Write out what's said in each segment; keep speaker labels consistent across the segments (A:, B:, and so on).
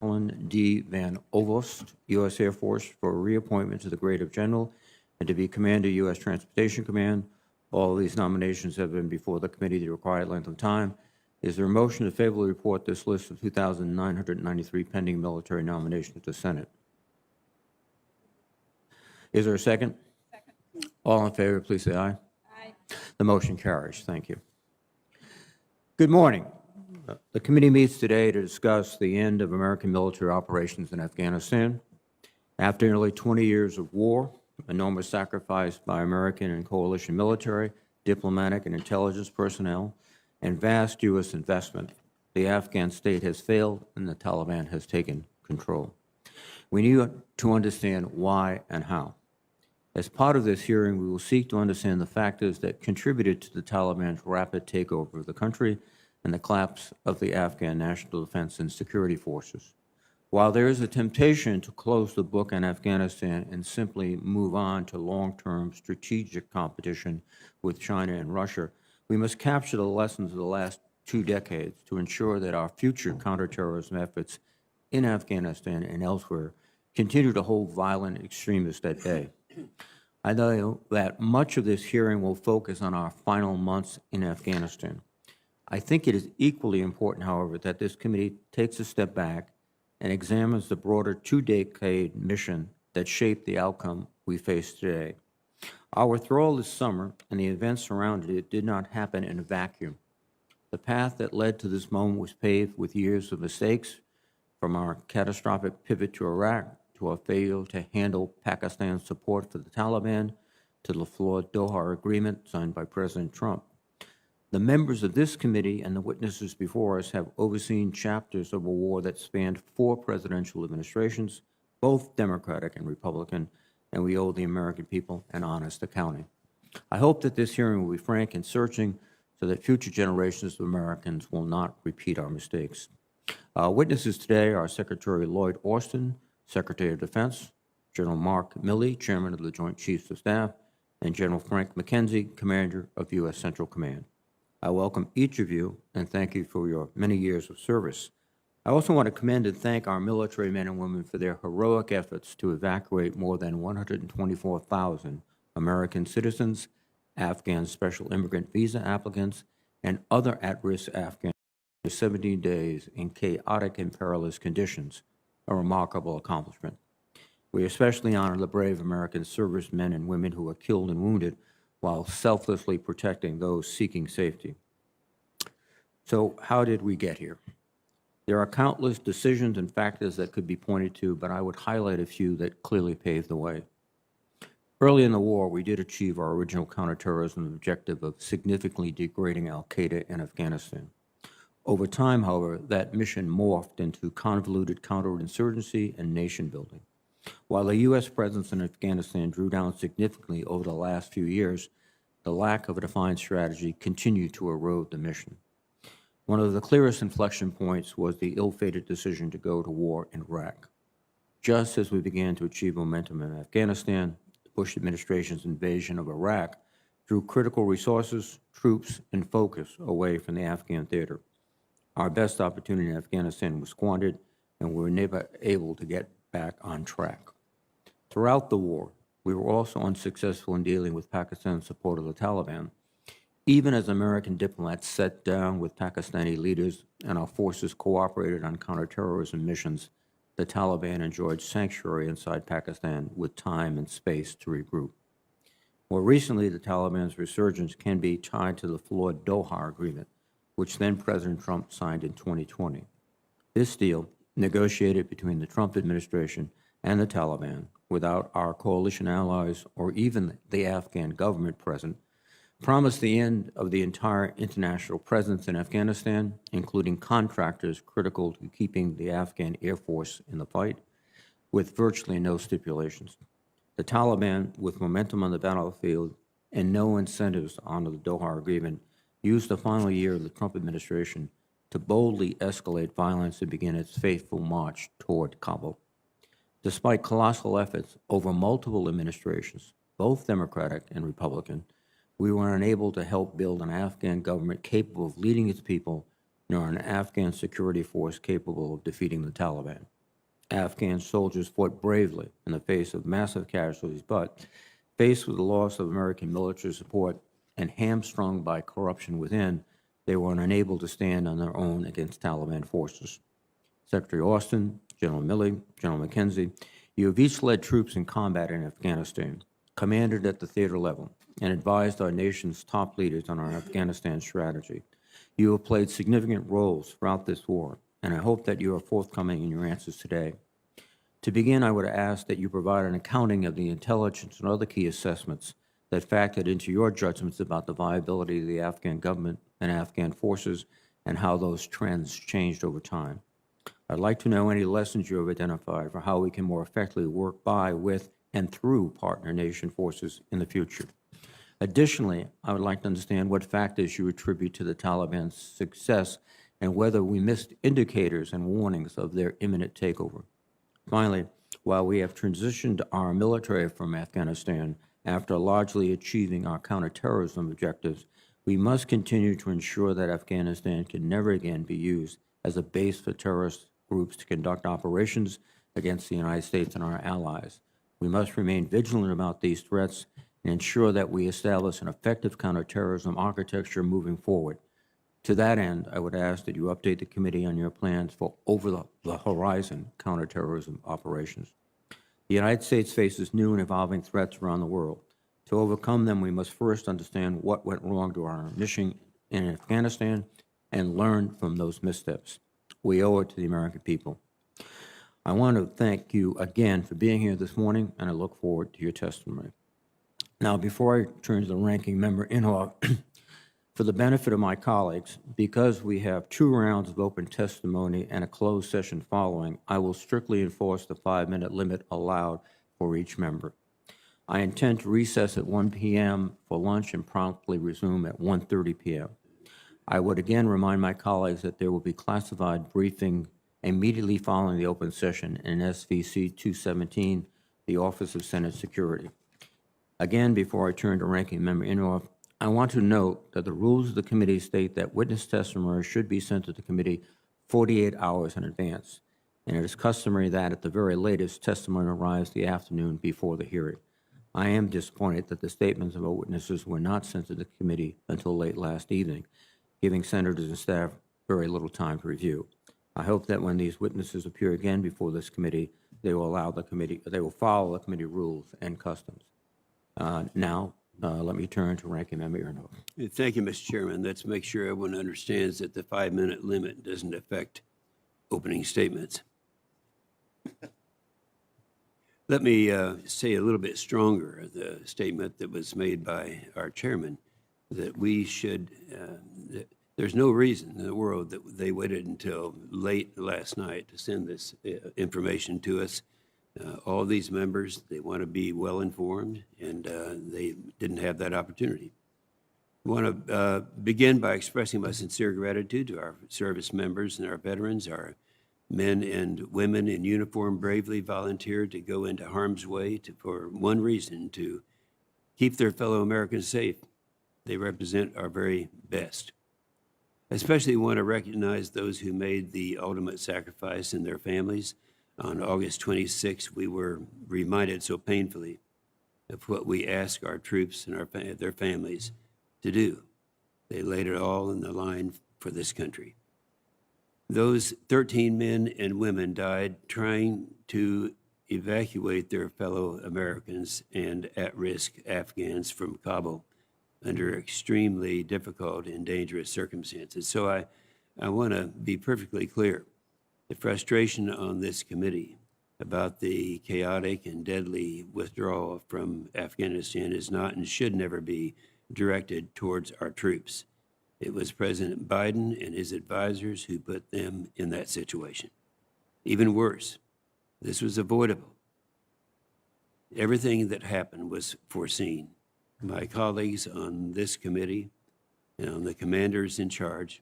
A: Alan D. Van Ovost, U.S. Air Force, for reappointment to the grade of general and to be Commander, U.S. Transportation Command. All of these nominations have been before the committee the required length of time. Is there a motion to favorably report this list of 2,993 pending military nominations to the Senate? Is there a second? Second. All in favor, please say aye. Aye. The motion carries. Thank you. Good morning. The committee meets today to discuss the end of American military operations in Afghanistan. After nearly 20 years of war, enormous sacrifice by American and coalition military, diplomatic and intelligence personnel, and vast U.S. investment, the Afghan state has failed and the Taliban has taken control. We need to understand why and how. As part of this hearing, we will seek to understand the factors that contributed to the Taliban's rapid takeover of the country and the collapse of the Afghan National Defense and Security Forces. While there is a temptation to close the book on Afghanistan and simply move on to long-term strategic competition with China and Russia, we must capture the lessons of the last 2 decades to ensure that our future counterterrorism efforts in Afghanistan and elsewhere continue to hold violent extremists at bay. I know that much of this hearing will focus on our final months in Afghanistan. I think it is equally important, however, that this committee takes a step back and examines the broader 2-decade mission that shaped the outcome we face today. Our withdrawal this summer and the events surrounding it did not happen in a vacuum. The path that led to this moment was paved with years of mistakes, from our catastrophic pivot to Iraq, to our failure to handle Pakistan's support for the Taliban, to the flawed Doha Agreement signed by President Trump. The members of this committee and the witnesses before us have overseen chapters of a war that spanned 4 presidential administrations, both Democratic and Republican, and we owe the American people an honest accounting. I hope that this hearing will be frank and searching so that future generations of Americans will not repeat our mistakes. Witnesses today are Secretary Lloyd Austin, Secretary of Defense, General Mark Milley, Chairman of the Joint Chiefs of Staff, and General Frank McKenzie, Commander of U.S. Central Command. I welcome each of you and thank you for your many years of service. I also want to commend and thank our military men and women for their heroic efforts to evacuate more than 124,000 American citizens, Afghan special immigrant visa applicants, and other at-risk Afghans for 17 days in chaotic and perilous conditions, a remarkable accomplishment. We especially honor the brave American servicemen and women who were killed and wounded while selflessly protecting those seeking safety. So how did we get here? There are countless decisions and factors that could be pointed to, but I would highlight a few that clearly paved the way. Early in the war, we did achieve our original counterterrorism objective of significantly degrading al-Qaeda in Afghanistan. Over time, however, that mission morphed into convoluted counterinsurgency and nation building. While the U.S. presence in Afghanistan drew down significantly over the last few years, the lack of a defined strategy continued to erode the mission. One of the clearest inflection points was the ill-fated decision to go to war in Iraq. Just as we began to achieve momentum in Afghanistan, the Bush administration's invasion of Iraq drew critical resources, troops, and focus away from the Afghan theater. Our best opportunity in Afghanistan was squandered, and we were never able to get back on track. Throughout the war, we were also unsuccessful in dealing with Pakistan's support of the Taliban. Even as American diplomats sat down with Pakistani leaders and our forces cooperated on counterterrorism missions, the Taliban enjoyed sanctuary inside Pakistan with time and space to regroup. More recently, the Taliban's resurgence can be tied to the flawed Doha Agreement, which then President Trump signed in 2020. This deal, negotiated between the Trump administration and the Taliban, without our coalition allies or even the Afghan government present, promised the end of the entire international presence in Afghanistan, including contractors critical to keeping the Afghan Air Force in the fight, with virtually no stipulations. The Taliban, with momentum on the battlefield and no incentives to honor the Doha Agreement, used the final year of the Trump administration to boldly escalate violence and begin its fateful march toward Kabul. Despite colossal efforts over multiple administrations, both Democratic and Republican, we were unable to help build an Afghan government capable of leading its people nor an Afghan security force capable of defeating the Taliban. Afghan soldiers fought bravely in the face of massive casualties, but faced with the loss of American military support and hamstrung by corruption within, they were unable to stand on their own against Taliban forces. Secretary Austin, General Milley, General McKenzie, you have each led troops in combat in Afghanistan, commanded at the theater level, and advised our nation's top leaders on our Afghanistan strategy. You have played significant roles throughout this war, and I hope that you are forthcoming in your answers today. To begin, I would ask that you provide an accounting of the intelligence and other key assessments that factored into your judgments about the viability of the Afghan government and Afghan forces and how those trends changed over time. I'd like to know any lessons you have identified for how we can more effectively work by, with, and through partner nation forces in the future. Additionally, I would like to understand what factors you attribute to the Taliban's success and whether we missed indicators and warnings of their imminent takeover. Finally, while we have transitioned our military from Afghanistan after largely achieving our counterterrorism objectives, we must continue to ensure that Afghanistan can never again be used as a base for terrorist groups to conduct operations against the United States and our allies. We must remain vigilant about these threats and ensure that we establish an effective counterterrorism architecture moving forward. To that end, I would ask that you update the committee on your plans for over-the-horizon counterterrorism operations. The United States faces new and evolving threats around the world. To overcome them, we must first understand what went wrong to our mission in Afghanistan and learn from those missteps. We owe it to the American people. I want to thank you again for being here this morning, and I look forward to your testimony. Now, before I turn to the ranking member Inhofe, for the benefit of my colleagues, because we have 2 rounds of open testimony and a closed session following, I will strictly enforce the 5-minute limit allowed for each member. I intend to recess at 1 p.m. for lunch and promptly resume at 1:30 p.m. I would again remind my colleagues that there will be classified briefing immediately following the open session in SVC 217, the Office of Senate Security. Again, before I turn to Ranking Member Inhofe, I want to note that the rules of the committee state that witness testimony should be sent to the committee 48 hours in advance, and it is customary that at the very latest, testimony arrives the afternoon before the hearing. I am disappointed that the statements of our witnesses were not sent to the committee until late last evening, giving senators and staff very little time to review. I hope that when these witnesses appear again before this committee, they will follow the committee rules and customs. Now, let me turn to Ranking Member Inhofe.
B: Thank you, Mr. Chairman. Let's make sure everyone understands that the 5-minute limit doesn't affect opening statements. Let me say a little bit stronger the statement that was made by our chairman, that we should, there's no reason in the world that they waited until late last night to send this information to us. All these members, they want to be well informed, and they didn't have that opportunity. I want to begin by expressing my sincere gratitude to our service members and our veterans. Our men and women in uniform bravely volunteered to go into harm's way for one reason: to keep their fellow Americans safe. They represent our very best. I especially want to recognize those who made the ultimate sacrifice and their families. On August 26, we were reminded so painfully of what we ask our troops and their families to do. They laid it all in the line for this country. Those 13 men and women died trying to evacuate their fellow Americans and at-risk Afghans from Kabul under extremely difficult and dangerous circumstances. So I want to be perfectly clear. The frustration on this committee about the chaotic and deadly withdrawal from Afghanistan is not and should never be directed towards our troops. It was President Biden and his advisors who put them in that situation. Even worse, this was avoidable. Everything that happened was foreseen. My colleagues on this committee and on the commanders in charge,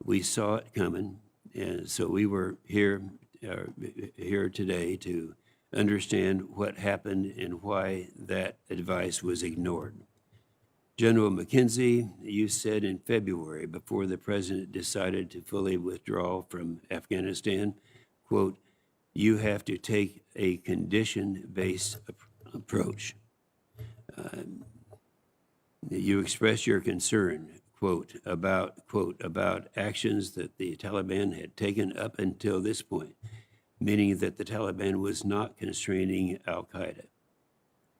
B: we saw it coming. And so we were here today to understand what happened and why that advice was ignored. General McKenzie, you said in February, before the president decided to fully withdraw from Afghanistan, quote, "You have to take a condition-based approach." You expressed your concern, quote, about actions that the Taliban had taken up until this point, meaning that the Taliban was not constraining al-Qaeda,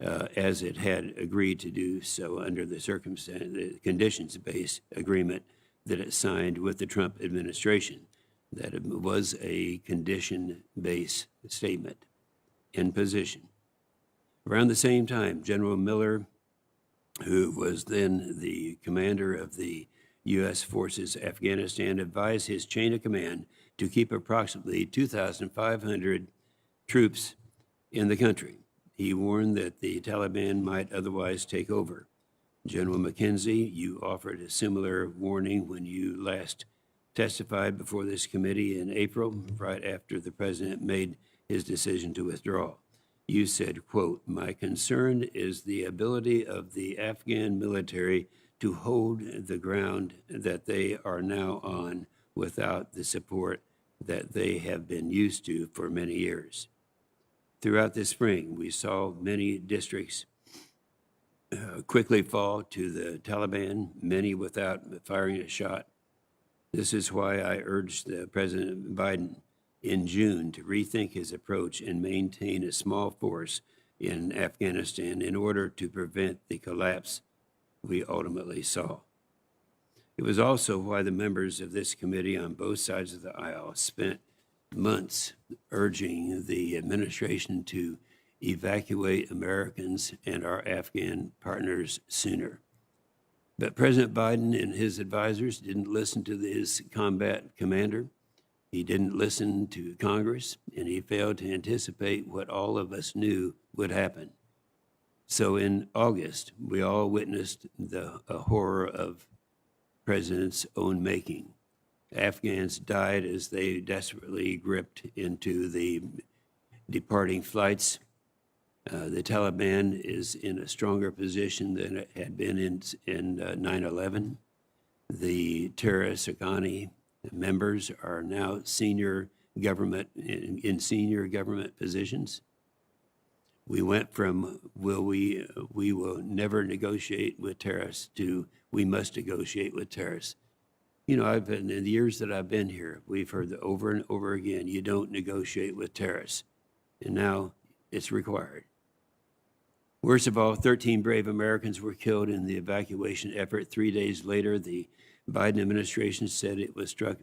B: as it had agreed to do so under the conditions-based agreement that it signed with the Trump administration, that it was a condition-based statement in position. Around the same time, General Miller, who was then the commander of the U.S. forces Afghanistan, advised his chain of command to keep approximately 2,500 troops in the country. He warned that the Taliban might otherwise take over. General McKenzie, you offered a similar warning when you last testified before this committee in April, right after the president made his decision to withdraw. You said, quote, "My concern is the ability of the Afghan military to hold the ground that they are now on without the support that they have been used to for many years." Throughout the spring, we saw many districts quickly fall to the Taliban, many without firing a shot. This is why I urged President Biden in June to rethink his approach and maintain a small force in Afghanistan in order to prevent the collapse we ultimately saw. It was also why the members of this committee on both sides of the aisle spent months urging the administration to evacuate Americans and our Afghan partners sooner. But President Biden and his advisors didn't listen to his combat commander. He didn't listen to Congress, and he failed to anticipate what all of us knew would happen. So in August, we all witnessed the horror of President's own making. Afghans died as they desperately gripped into the departing flights. The Taliban is in a stronger position than it had been in 9/11. The terrorist Afghani members are now senior government in senior government positions. We went from we will never negotiate with terrorists to we must negotiate with terrorists. You know, in the years that I've been here, we've heard that over and over again, you don't negotiate with terrorists. And now it's required. Worst of all, 13 brave Americans were killed in the evacuation effort. 3 days later, the Biden administration said it was struck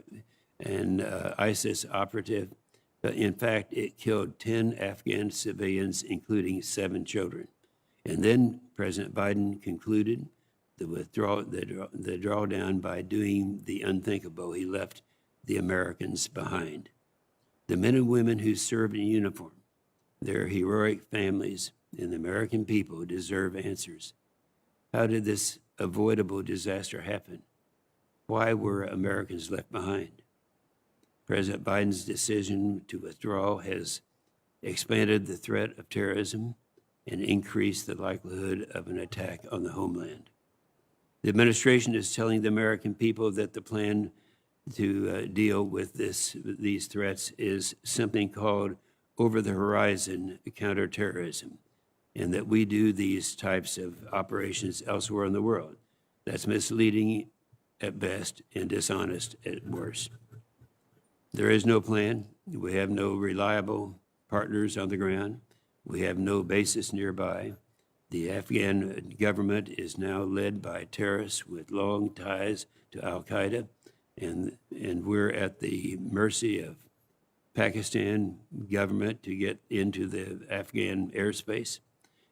B: an ISIS operative. But in fact, it killed 10 Afghan civilians, including 7 children. And then President Biden concluded the drawdown by doing the unthinkable. He left the Americans behind. The men and women who served in uniform, their heroic families, and the American people deserve answers. How did this avoidable disaster happen? Why were Americans left behind? President Biden's decision to withdraw has expanded the threat of terrorism and increased the likelihood of an attack on the homeland. The administration is telling the American people that the plan to deal with these threats is something called over-the-horizon counterterrorism, and that we do these types of operations elsewhere in the world. That's misleading at best and dishonest at worst. There is no plan. We have no reliable partners on the ground. We have no bases nearby. The Afghan government is now led by terrorists with long ties to al-Qaeda, and we're at the mercy of Pakistan government to get into the Afghan airspace.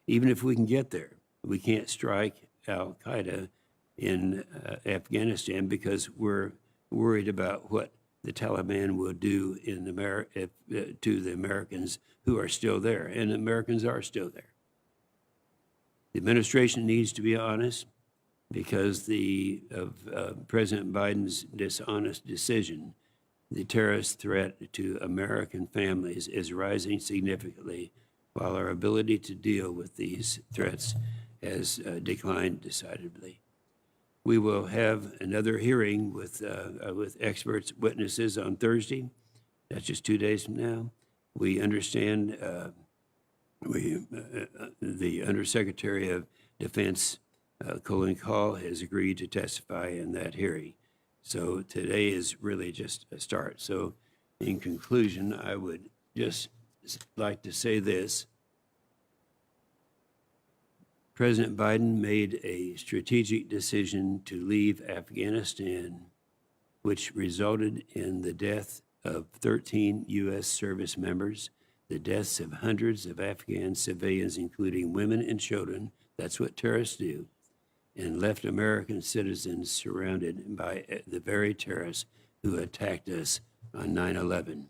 B: Even if we can get there, we can't strike al-Qaeda in Afghanistan because we're worried about what the Taliban will do to the Americans who are still there, and Americans are still there. The administration needs to be honest because of President Biden's dishonest decision. The terrorist threat to American families is rising significantly, while our ability to deal with these threats has declined decidedly. We will have another hearing with experts, witnesses on Thursday. That's just 2 days from now. We understand the Undersecretary of Defense, Colin Call, has agreed to testify in that hearing. So today is really just a start. So in conclusion, I would just like to say this. President Biden made a strategic decision to leave Afghanistan, which resulted in the death of 13 U.S. service members, the deaths of hundreds of Afghan civilians, including women and children. That's what terrorists do, and left American citizens surrounded by the very terrorists who attacked us on 9/11,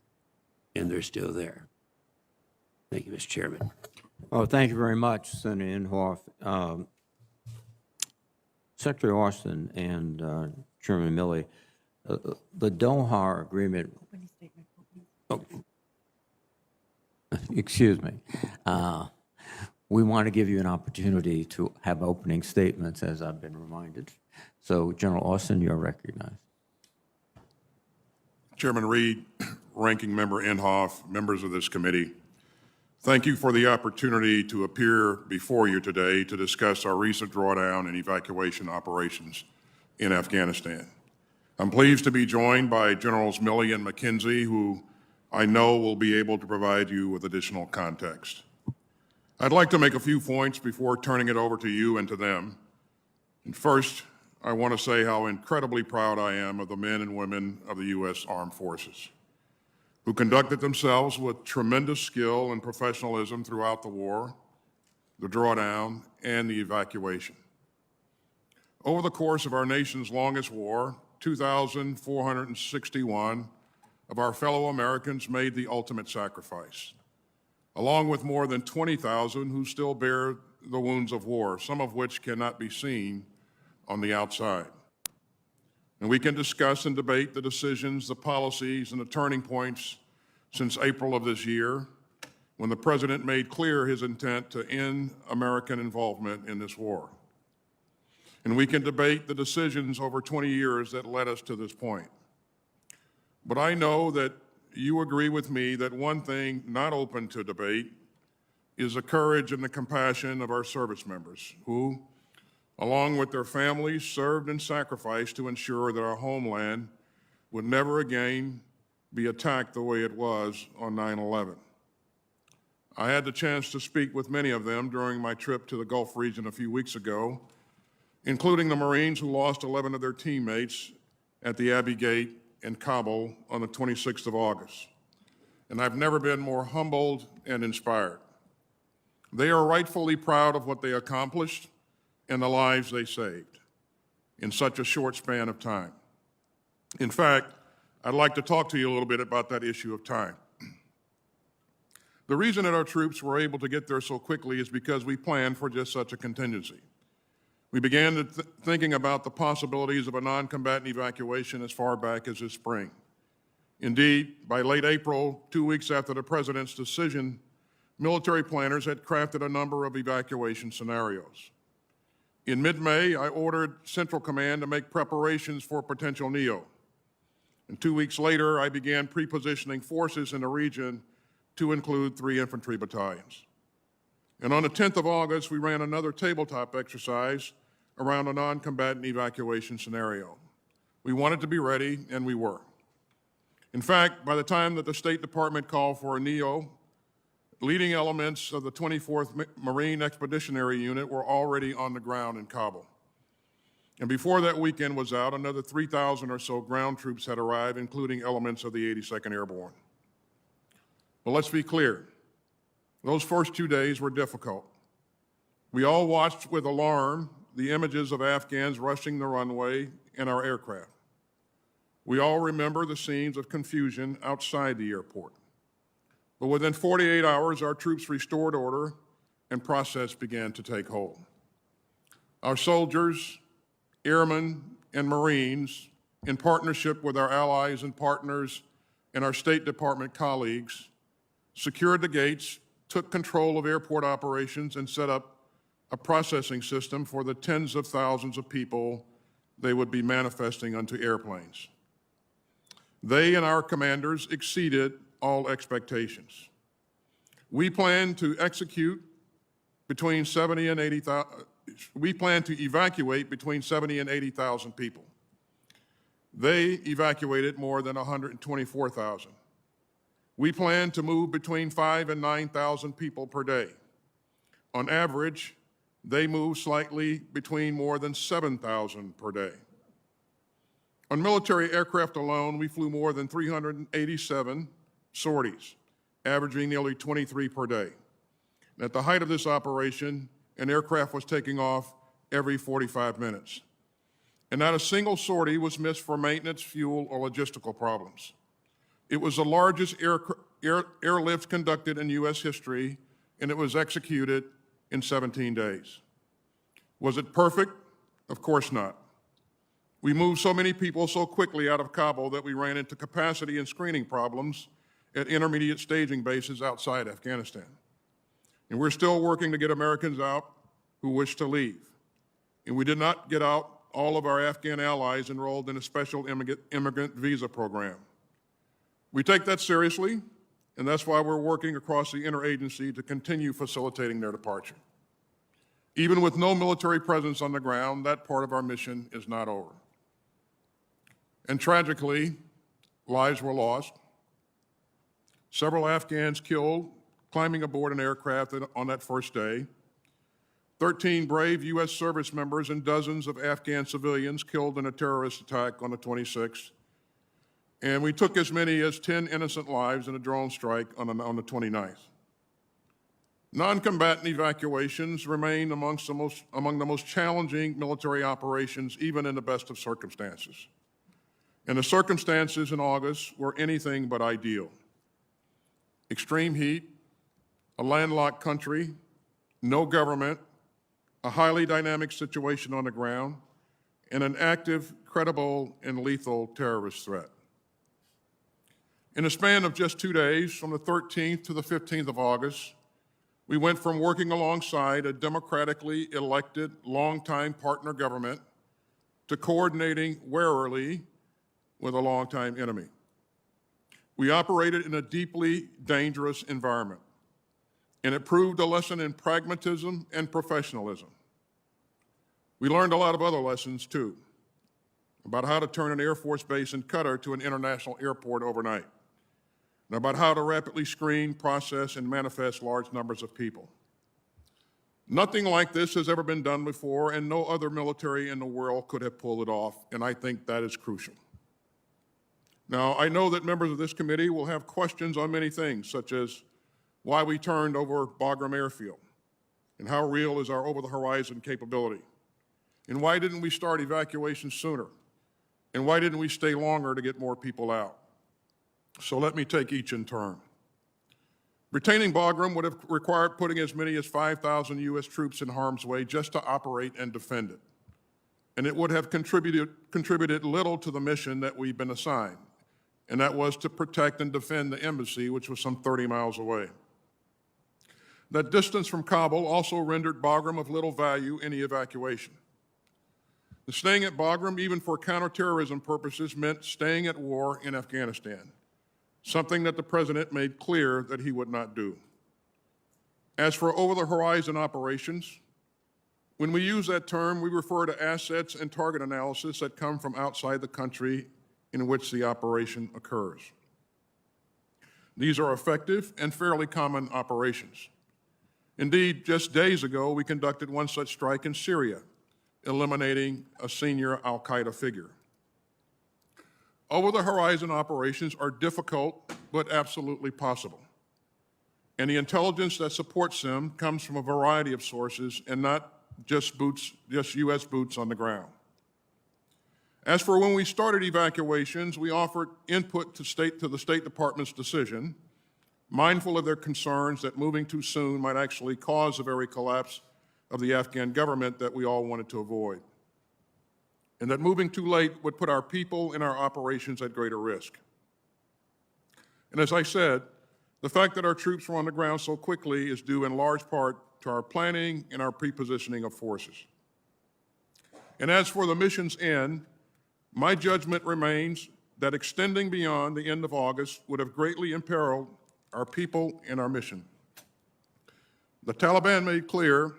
B: and they're still there. Thank you, Mr. Chairman.
A: Oh, thank you very much, Senator Inhofe. Secretary Austin and Chairman Milley, the Doha Agreement. Oh, excuse me. We want to give you an opportunity to have opening statements, as I've been reminded. So, General Austin, you're recognized.
C: Chairman Reed, Ranking Member Inhofe, members of this committee, thank you for the opportunity to appear before you today to discuss our recent drawdown and evacuation operations in Afghanistan. I'm pleased to be joined by Generals Milley and McKenzie, who I know will be able to provide you with additional context. I'd like to make a few points before turning it over to you and to them. And first, I want to say how incredibly proud I am of the men and women of the U.S. Armed Forces, who conducted themselves with tremendous skill and professionalism throughout the war, the drawdown, and the evacuation. Over the course of our nation's longest war, 2,461 of our fellow Americans made the ultimate sacrifice, along with more than 20,000 who still bear the wounds of war, some of which cannot be seen on the outside. And we can discuss and debate the decisions, the policies, and the turning points since April of this year, when the President made clear his intent to end American involvement in this war. And we can debate the decisions over 20 years that led us to this point. But I know that you agree with me that one thing not open to debate is the courage and the compassion of our service members who, along with their families, served and sacrificed to ensure that our homeland would never again be attacked the way it was on 9/11. I had the chance to speak with many of them during my trip to the Gulf region a few weeks ago, including the Marines who lost 11 of their teammates at the Abbey Gate in Kabul on the 26th of August. And I've never been more humbled and inspired. They are rightfully proud of what they accomplished and the lives they saved in such a short span of time. In fact, I'd like to talk to you a little bit about that issue of time. The reason that our troops were able to get there so quickly is because we planned for just such a contingency. We began thinking about the possibilities of a non-combatant evacuation as far back as this spring. Indeed, by late April, 2 weeks after the President's decision, military planners had crafted a number of evacuation scenarios. In mid-May, I ordered Central Command to make preparations for potential NEO. And 2 weeks later, I began pre-positioning forces in the region to include 3 infantry battalions. And on the 10th of August, we ran another tabletop exercise around a non-combatant evacuation scenario. We wanted to be ready, and we were. In fact, by the time that the State Department called for a NEO, leading elements of the 24th Marine Expeditionary Unit were already on the ground in Kabul. And before that weekend was out, another 3,000 or so ground troops had arrived, including elements of the 82nd Airborne. But let's be clear, those first 2 days were difficult. We all watched with alarm the images of Afghans rushing the runway and our aircraft. We all remember the scenes of confusion outside the airport. But within 48 hours, our troops restored order and process began to take hold. Our soldiers, airmen, and Marines, in partnership with our allies and partners and our State Department colleagues, secured the gates, took control of airport operations, and set up a processing system for the tens of thousands of people they would be manifesting onto airplanes. They and our commanders exceeded all expectations. We plan to execute between 70 and 80,000, we plan to evacuate between 70 and 80,000 people. They evacuated more than 124,000. We plan to move between 5,000 and 9,000 people per day. On average, they move slightly between more than 7,000 per day. On military aircraft alone, we flew more than 387 sorties, averaging nearly 23 per day. And at the height of this operation, an aircraft was taking off every 45 minutes. And not a single sortie was missed for maintenance, fuel, or logistical problems. It was the largest airlift conducted in U.S. history, and it was executed in 17 days. Was it perfect? Of course not. We moved so many people so quickly out of Kabul that we ran into capacity and screening problems at intermediate staging bases outside Afghanistan. And we're still working to get Americans out who wish to leave. And we did not get out all of our Afghan allies enrolled in a special immigrant visa program. We take that seriously, and that's why we're working across the interagency to continue facilitating their departure. Even with no military presence on the ground, that part of our mission is not over. And tragically, lives were lost. Several Afghans killed climbing aboard an aircraft on that first day. 13 brave U.S. service members and dozens of Afghan civilians killed in a terrorist attack on the 26th. And we took as many as 10 innocent lives in a drone strike on the 29th. Non-combatant evacuations remain among the most challenging military operations, even in the best of circumstances. And the circumstances in August were anything but ideal. Extreme heat, a landlocked country, no government, a highly dynamic situation on the ground, and an active, credible, and lethal terrorist threat. In a span of just 2 days, from the 13th to the 15th of August, we went from working alongside a democratically elected, longtime partner government to coordinating warily with a longtime enemy. We operated in a deeply dangerous environment, and it proved a lesson in pragmatism and professionalism. We learned a lot of other lessons, too, about how to turn an Air Force base in Qatar to an international airport overnight, and about how to rapidly screen, process, and manifest large numbers of people. Nothing like this has ever been done before, and no other military in the world could have pulled it off, and I think that is crucial. Now, I know that members of this committee will have questions on many things, such as why we turned over Bagram Airfield, and how real is our over-the-horizon capability, and why didn't we start evacuation sooner, and why didn't we stay longer to get more people out? So let me take each in turn. Retaining Bagram would have required putting as many as 5,000 U.S. troops in harm's way just to operate and defend it. And it would have contributed little to the mission that we've been assigned, and that was to protect and defend the embassy, which was some 30 miles away. That distance from Kabul also rendered Bagram of little value in the evacuation. The staying at Bagram, even for counterterrorism purposes, meant staying at war in Afghanistan, something that the President made clear that he would not do. As for over-the-horizon operations, when we use that term, we refer to assets and target analysis that come from outside the country in which the operation occurs. These are effective and fairly common operations. Indeed, just days ago, we conducted one such strike in Syria, eliminating a senior al-Qaeda figure. Over-the-horizon operations are difficult, but absolutely possible. And the intelligence that supports them comes from a variety of sources and not just U.S. boots on the ground. As for when we started evacuations, we offered input to the State Department's decision, mindful of their concerns that moving too soon might actually cause the very collapse of the Afghan government that we all wanted to avoid, and that moving too late would put our people and our operations at greater risk. And as I said, the fact that our troops were on the ground so quickly is due in large part to our planning and our pre-positioning of forces. And as for the mission's end, my judgment remains that extending beyond the end of August would have greatly imperiled our people and our mission. The Taliban made clear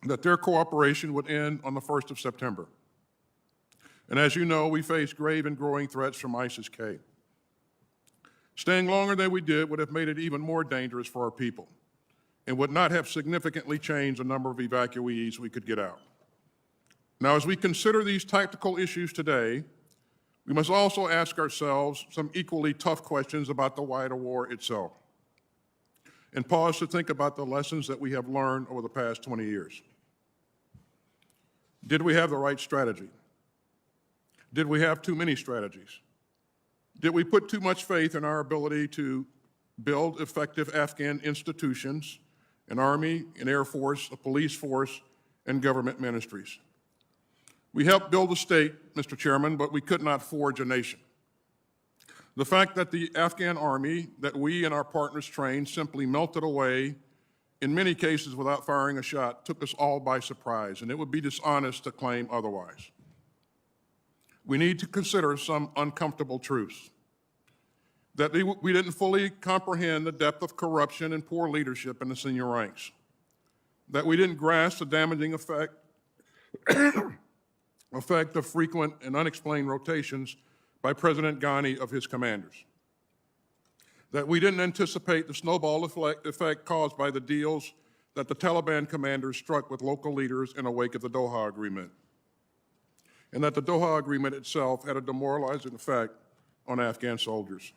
C: that their cooperation would end on the 1st of September. And as you know, we face grave and growing threats from ISIS-K. Staying longer than we did would have made it even more dangerous for our people and would not have significantly changed the number of evacuees we could get out. Now, as we consider these tactical issues today, we must also ask ourselves some equally tough questions about the wider war itself and pause to think about the lessons that we have learned over the past 20 years. Did we have the right strategy? Did we have too many strategies? Did we put too much faith in our ability to build effective Afghan institutions, an army, an air force, a police force, and government ministries? We helped build a state, Mr. Chairman, but we could not forge a nation. The fact that the Afghan army that we and our partners trained simply melted away, in many cases without firing a shot, took us all by surprise, and it would be dishonest to claim otherwise. We need to consider some uncomfortable truths. That we didn't fully comprehend the depth of corruption and poor leadership in the senior ranks. That we didn't grasp the damaging effect of frequent and unexplained rotations by President Ghani of his commanders. That we didn't anticipate the snowball effect caused by the deals that the Taliban commanders struck with local leaders in the wake of the Doha Agreement. And that the Doha Agreement itself had a demoralizing effect on Afghan soldiers.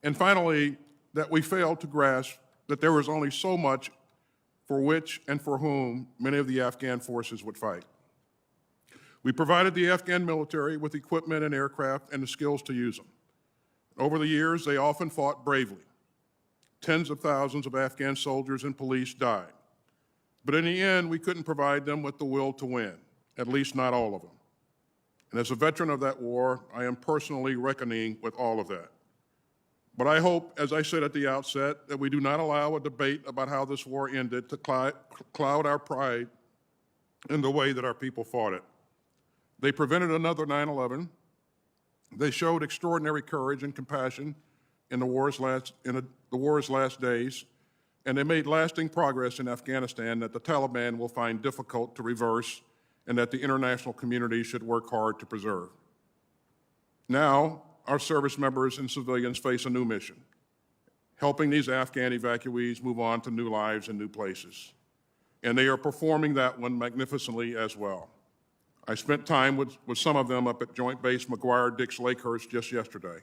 C: And finally, that we failed to grasp that there was only so much for which and for whom many of the Afghan forces would fight. We provided the Afghan military with equipment and aircraft and the skills to use them. Over the years, they often fought bravely. Tens of thousands of Afghan soldiers and police died. But in the end, we couldn't provide them with the will to win, at least not all of them. And as a veteran of that war, I am personally reckoning with all of that. But I hope, as I said at the outset, that we do not allow a debate about how this war ended to cloud our pride in the way that our people fought it. They prevented another 9/11. They showed extraordinary courage and compassion in the war's last days, and they made lasting progress in Afghanistan that the Taliban will find difficult to reverse and that the international community should work hard to preserve. Now, our service members and civilians face a new mission, helping these Afghan evacuees move on to new lives and new places. And they are performing that one magnificently as well. I spent time with some of them up at Joint Base McGuire-Dix Lakehurst just yesterday.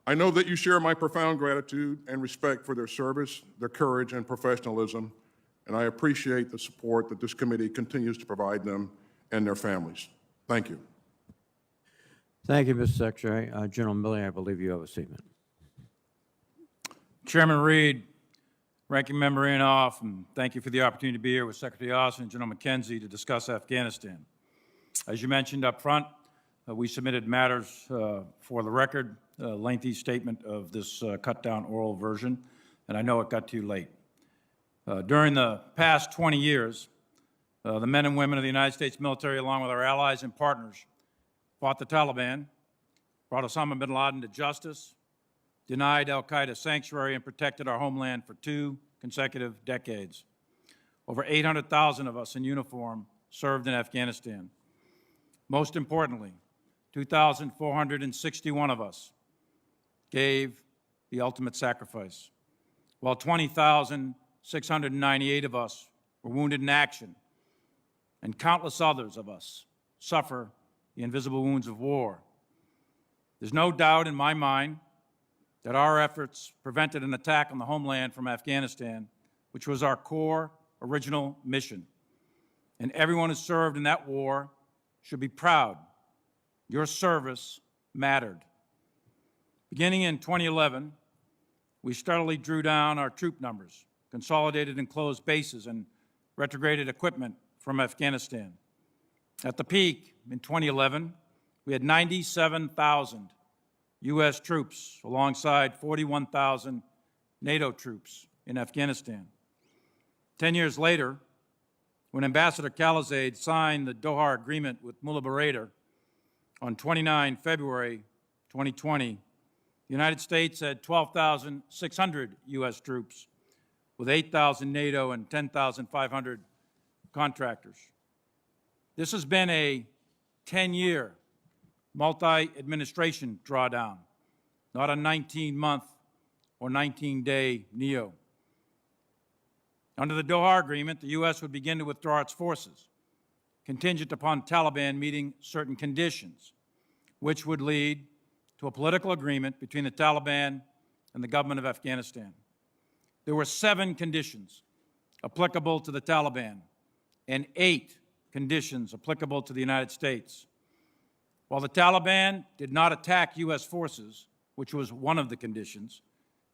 C: I know that you share my profound gratitude and respect for their service, their courage, and professionalism, and I appreciate the support that this committee continues to provide them and their families. Thank you.
A: Thank you, Mr. Secretary. General Milley, I believe you have a statement.
D: Chairman Reed, Ranking Member Inhofe, and thank you for the opportunity to be here with Secretary Austin and General McKenzie to discuss Afghanistan. As you mentioned up front, we submitted matters for the record, a lengthy statement of this cut-down oral version, and I know it got to you late. During the past 20 years, the men and women of the United States military, along with our allies and partners, fought the Taliban, brought Osama bin Laden to justice, denied al-Qaeda sanctuary, and protected our homeland for 2 consecutive decades. Over 800,000 of us in uniform served in Afghanistan. Most importantly, 2,461 of us gave the ultimate sacrifice, while 20,698 of us were wounded in action, and countless others of us suffer the invisible wounds of war. There's no doubt in my mind that our efforts prevented an attack on the homeland from Afghanistan, which was our core original mission. And everyone who served in that war should be proud. Your service mattered. Beginning in 2011, we steadily drew down our troop numbers, consolidated and closed bases, and retrograded equipment from Afghanistan. At the peak in 2011, we had 97,000 U.S. troops alongside 41,000 NATO troops in Afghanistan. 10 years later, when Ambassador Khalilzad signed the Doha Agreement with Mullah Barreder on 29 February 2020, the United States had 12,600 U.S. troops with 8,000 NATO and 10,500 contractors. This has been a 10-year multi-administration drawdown, not a 19-month or 19-day NEO. Under the Doha Agreement, the U.S. would begin to withdraw its forces, contingent upon Taliban meeting certain conditions, which would lead to a political agreement between the Taliban and the government of Afghanistan. There were 7 conditions applicable to the Taliban and 8 conditions applicable to the United States. While the Taliban did not attack U.S. forces, which was one of the conditions,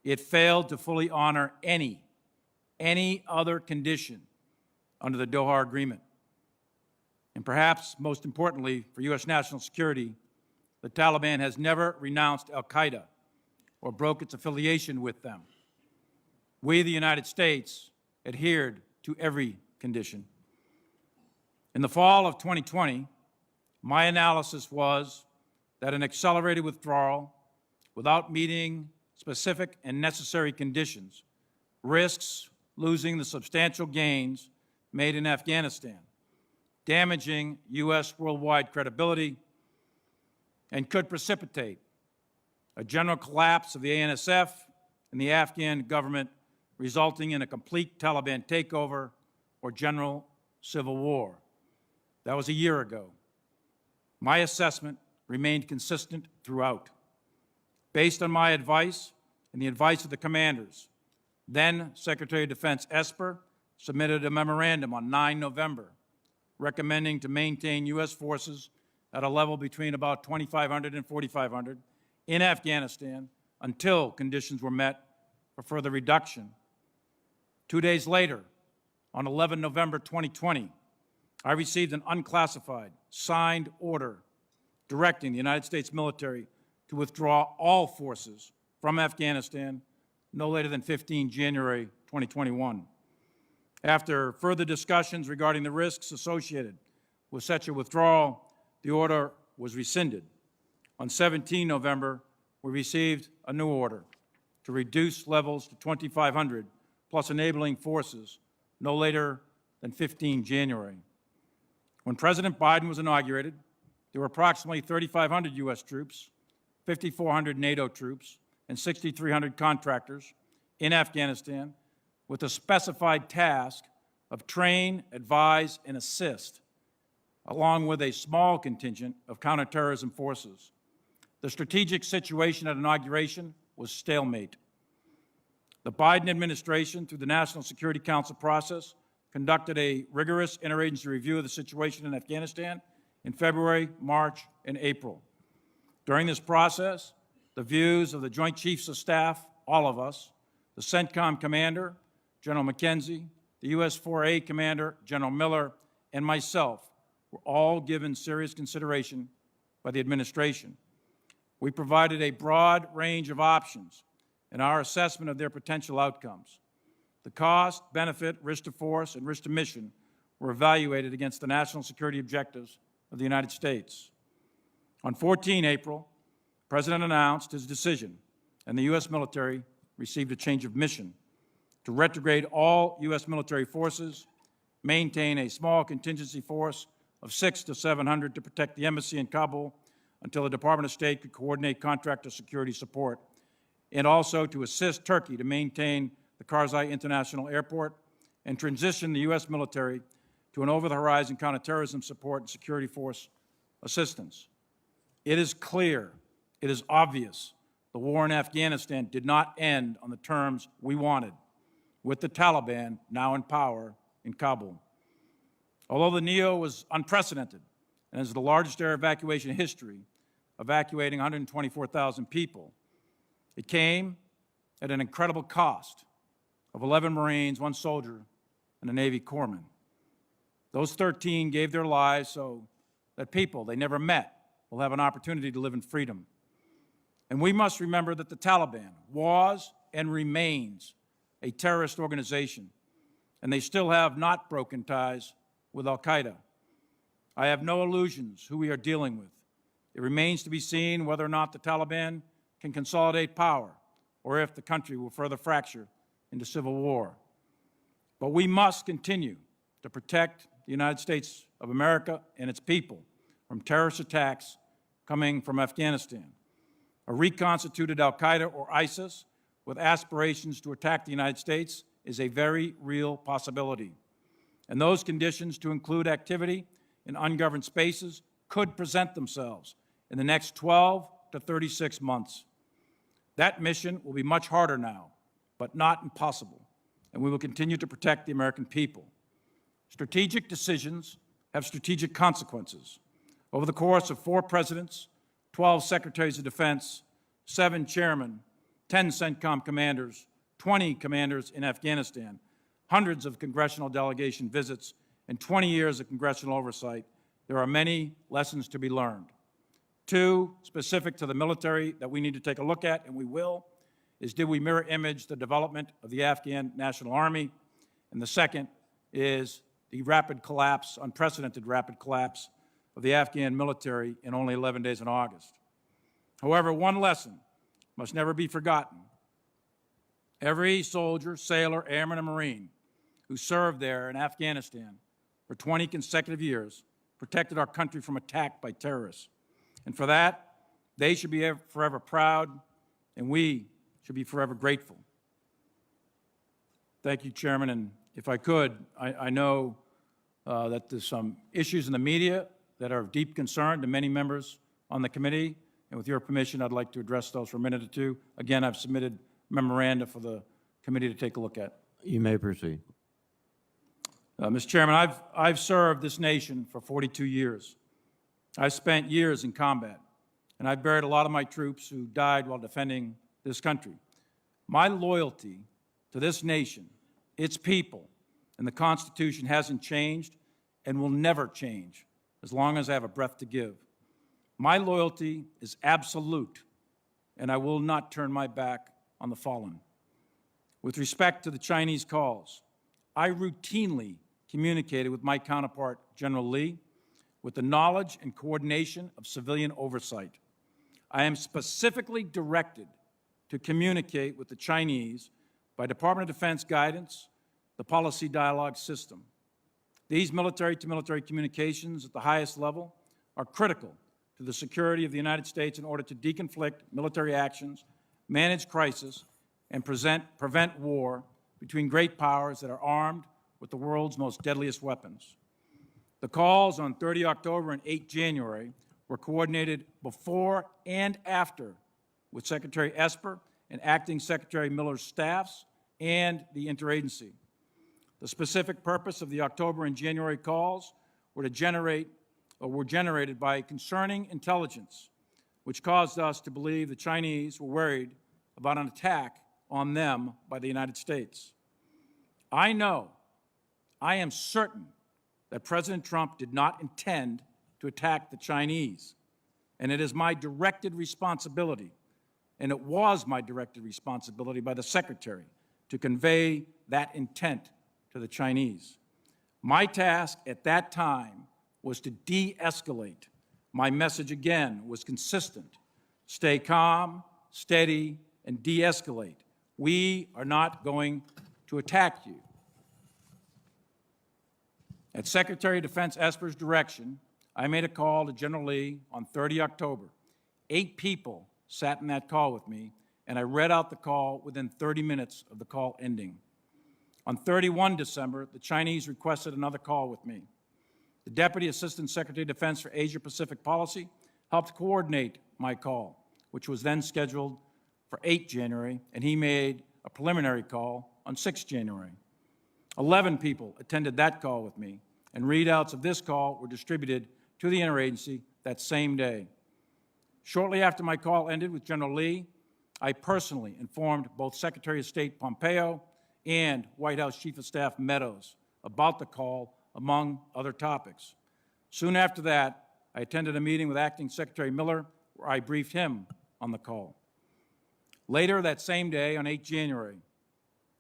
D: it failed to fully honor any other condition under the Doha Agreement. And perhaps most importantly for U.S. national security, the Taliban has never renounced al-Qaeda or broke its affiliation with them. We, the United States, adhered to every condition. In the fall of 2020, my analysis was that an accelerated withdrawal without meeting specific and necessary conditions risks losing the substantial gains made in Afghanistan, damaging U.S. worldwide credibility, and could precipitate a general collapse of the ANSF and the Afghan government, resulting in a complete Taliban takeover or general civil war. That was a year ago. My assessment remained consistent throughout. Based on my advice and the advice of the commanders, then Secretary of Defense Esper submitted a memorandum on 9 November recommending to maintain U.S. forces at a level between about 2,500 and 4,500 in Afghanistan until conditions were met for further reduction. 2 days later, on 11 November 2020, I received an unclassified, signed order directing the United States military to withdraw all forces from Afghanistan no later than 15 January 2021. After further discussions regarding the risks associated with such a withdrawal, the order was rescinded. On 17 November, we received a new order to reduce levels to 2,500 plus enabling forces no later than 15 January. When President Biden was inaugurated, there were approximately 3,500 U.S. troops, 5,400 NATO troops, and 6,300 contractors in Afghanistan with a specified task of train, advise, and assist, along with a small contingent of counterterrorism forces. The strategic situation at inauguration was stalemate. The Biden administration, through the National Security Council process, conducted a rigorous interagency review of the situation in Afghanistan in February, March, and April. During this process, the views of the Joint Chiefs of Staff, all of us, the CENTCOM commander, General McKenzie, the U.S. 4A commander, General Miller, and myself were all given serious consideration by the administration. We provided a broad range of options in our assessment of their potential outcomes. The cost, benefit, risk to force, and risk to mission were evaluated against the national security objectives of the United States. On 14 April, the President announced his decision, and the U.S. military received a change of mission to retrograde all U.S. military forces, maintain a small contingency force of 600 to 700 to protect the embassy in Kabul until the Department of State could coordinate contractor security support, and also to assist Turkey to maintain the Karzai International Airport and transition the U.S. military to an over-the-horizon counterterrorism support and security force assistance. It is clear, it is obvious, the war in Afghanistan did not end on the terms we wanted, with the Taliban now in power in Kabul. Although the NEO was unprecedented and is the largest air evacuation in history, evacuating 124,000 people, it came at an incredible cost of 11 Marines, 1 soldier, and a Navy corpsman. Those 13 gave their lives so that people they never met will have an opportunity to live in freedom. And we must remember that the Taliban was and remains a terrorist organization, and they still have not broken ties with al-Qaeda. I have no illusions who we are dealing with. It remains to be seen whether or not the Taliban can consolidate power or if the country will further fracture into civil war. But we must continue to protect the United States of America and its people from terrorist attacks coming from Afghanistan. A reconstituted al-Qaeda or ISIS with aspirations to attack the United States is a very real possibility. And those conditions, to include activity in ungoverned spaces, could present themselves in the next 12 to 36 months. That mission will be much harder now, but not impossible, and we will continue to protect the American people. Strategic decisions have strategic consequences. Over the course of 4 presidents, 12 secretaries of defense, 7 chairmen, 10 CENTCOM commanders, 20 commanders in Afghanistan, hundreds of congressional delegation visits, and 20 years of congressional oversight, there are many lessons to be learned. 2, specific to the military that we need to take a look at, and we will, is did we mirror image the development of the Afghan National Army? And the second is the rapid collapse, unprecedented rapid collapse of the Afghan military in only 11 days in August. However, one lesson must never be forgotten. Every soldier, sailor, airman, and Marine who served there in Afghanistan for 20 consecutive years protected our country from attack by terrorists. And for that, they should be forever proud, and we should be forever grateful. Thank you, Chairman. And if I could, I know that there's some issues in the media that are of deep concern to many members on the committee. And with your permission, I'd like to address those for a minute or two. Again, I've submitted memoranda for the committee to take a look at.
A: You may proceed.
D: Mr. Chairman, I've served this nation for 42 years. I've spent years in combat, and I've buried a lot of my troops who died while defending this country. My loyalty to this nation, its people, and the Constitution hasn't changed and will never change as long as I have a breath to give. My loyalty is absolute, and I will not turn my back on the fallen. With respect to the Chinese calls, I routinely communicated with my counterpart, General Lee, with the knowledge and coordination of civilian oversight. I am specifically directed to communicate with the Chinese by Department of Defense guidance, the policy dialogue system. These military-to-military communications at the highest level are critical to the security of the United States in order to deconflict military actions, manage crisis, and prevent war between great powers that are armed with the world's most deadliest weapons. The calls on 30 October and 8 January were coordinated before and after with Secretary Esper and Acting Secretary Miller's staffs and the interagency. The specific purpose of the October and January calls were generated by concerning intelligence, which caused us to believe the Chinese were worried about an attack on them by the United States. I am certain that President Trump did not intend to attack the Chinese, and it is my directed responsibility, and it was my directed responsibility by the Secretary to convey that intent to the Chinese. My task at that time was to de-escalate. My message, again, was consistent. Stay calm, steady, and de-escalate. We are not going to attack you. At Secretary of Defense Esper's direction, I made a call to General Lee on 30 October. 8 people sat in that call with me, and I read out the call within 30 minutes of the call ending. On 31 December, the Chinese requested another call with me. The Deputy Assistant Secretary of Defense for Asia-Pacific Policy helped coordinate my call, which was then scheduled for 8 January, and he made a preliminary call on 6 January. 11 people attended that call with me, and readouts of this call were distributed to the interagency that same day. Shortly after my call ended with General Lee, I personally informed both Secretary of State Pompeo and White House Chief of Staff Meadows about the call, among other topics. Soon after that, I attended a meeting with Acting Secretary Miller where I briefed him on the call. Later that same day, on 8 January,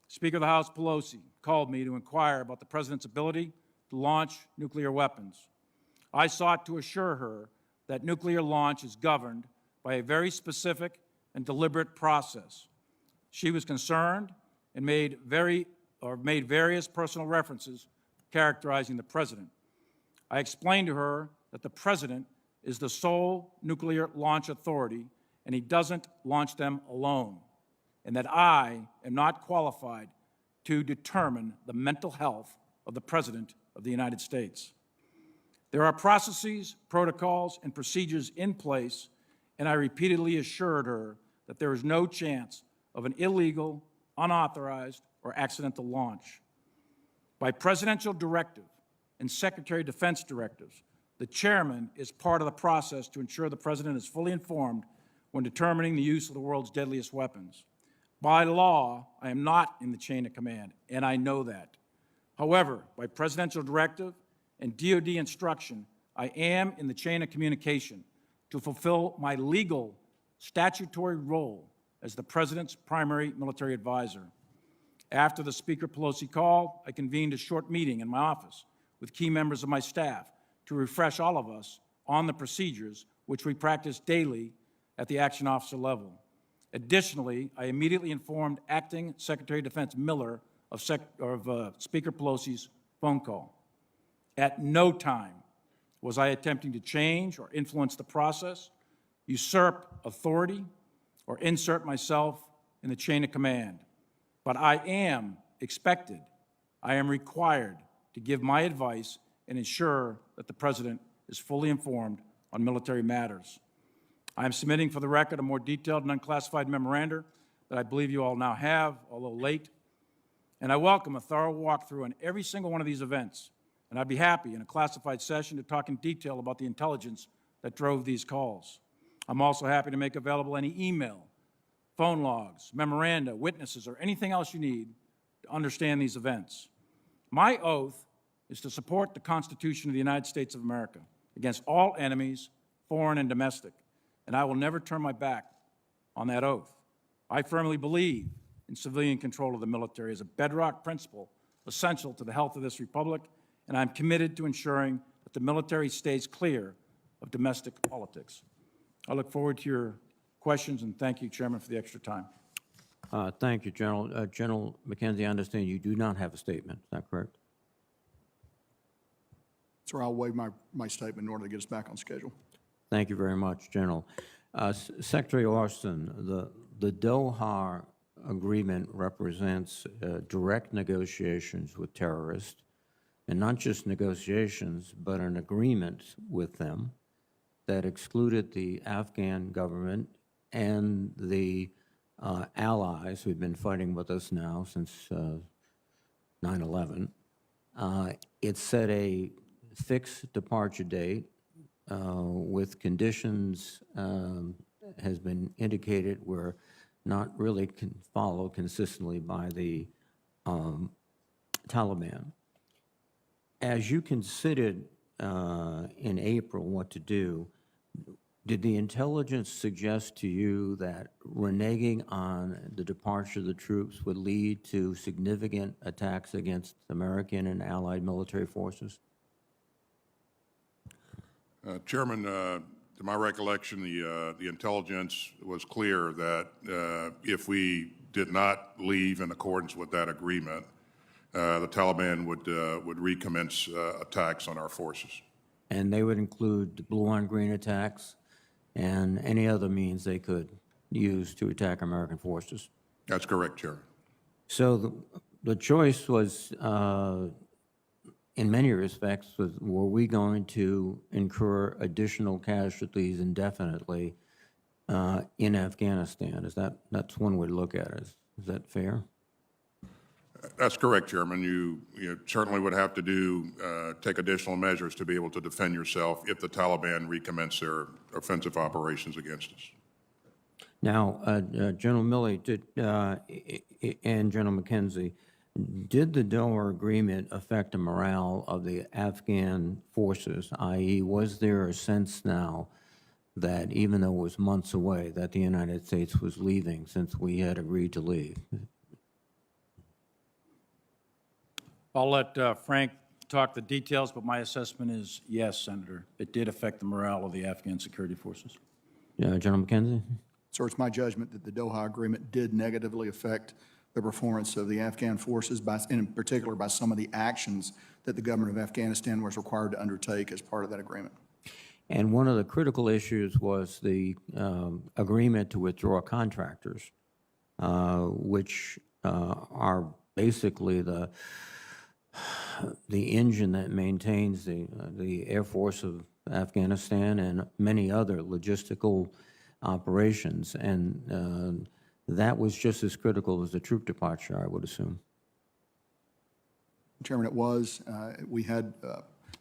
D: Speaker of the House Pelosi called me to inquire about the President's ability to launch nuclear weapons. I sought to assure her that nuclear launch is governed by a very specific and deliberate process. She was concerned and made various personal references characterizing the President. I explained to her that the President is the sole nuclear launch authority and he doesn't launch them alone, and that I am not qualified to determine the mental health of the President of the United States. There are processes, protocols, and procedures in place, and I repeatedly assured her that there is no chance of an illegal, unauthorized, or accidental launch. By presidential directive and Secretary of Defense directives, the chairman is part of the process to ensure the President is fully informed when determining the use of the world's deadliest weapons. By law, I am not in the chain of command, and I know that. However, by presidential directive and DoD instruction, I am in the chain of communication to fulfill my legal statutory role as the President's primary military advisor. After the Speaker Pelosi call, I convened a short meeting in my office with key members of my staff to refresh all of us on the procedures which we practice daily at the action officer level. Additionally, I immediately informed Acting Secretary of Defense Miller of Speaker Pelosi's phone call. At no time was I attempting to change or influence the process, usurp authority, or insert myself in the chain of command. But I am expected, I am required to give my advice and ensure that the President is fully informed on military matters. I am submitting for the record a more detailed and unclassified memoranda that I believe you all now have, although late. And I welcome a thorough walkthrough on every single one of these events. And I'd be happy in a classified session to talk in detail about the intelligence that drove these calls. I'm also happy to make available any email, phone logs, memoranda, witnesses, or anything else you need to understand these events. My oath is to support the Constitution of the United States of America against all enemies, foreign and domestic, and I will never turn my back on that oath. I firmly believe in civilian control of the military as a bedrock principle essential to the health of this republic, and I'm committed to ensuring that the military stays clear of domestic politics. I look forward to your questions, and thank you, Chairman, for the extra time.
A: Thank you, General. General McKenzie, I understand you do not have a statement. Is that correct?
E: Sir, I'll waive my statement in order to get us back on schedule.
A: Thank you very much, General. Secretary Austin, the Doha Agreement represents direct negotiations with terrorists, and not just negotiations, but an agreement with them that excluded the Afghan government and the allies who've been fighting with us now since 9/11. It set a fixed departure date with conditions has been indicated were not really followed consistently by the Taliban. As you considered in April what to do, did the intelligence suggest to you that reneging on the departure of the troops would lead to significant attacks against American and allied military forces?
C: Chairman, to my recollection, the intelligence was clear that if we did not leave in accordance with that agreement, the Taliban would recommence attacks on our forces.
A: And they would include the blue-on-green attacks and any other means they could use to attack American forces?
C: That's correct, Chairman.
A: So the choice was, in many respects, were we going to incur additional casualties indefinitely in Afghanistan? That's one way to look at it. Is that fair?
C: That's correct, Chairman. You certainly would have to take additional measures to be able to defend yourself if the Taliban recommence their offensive operations against us.
A: Now, General Milley and General McKenzie, did the Delaware Agreement affect the morale of the Afghan forces, i.e., was there a sense now that even though it was months away, that the United States was leaving since we had agreed to leave?
D: I'll let Frank talk the details, but my assessment is yes, Senator. It did affect the morale of the Afghan security forces.
A: General McKenzie?
E: So it's my judgment that the Doha Agreement did negatively affect the performance of the Afghan forces, in particular by some of the actions that the government of Afghanistan was required to undertake as part of that agreement.
A: And one of the critical issues was the agreement to withdraw contractors, which are basically the engine that maintains the Air Force of Afghanistan and many other logistical operations. And that was just as critical as the troop departure, I would assume.
E: Chairman, it was. We had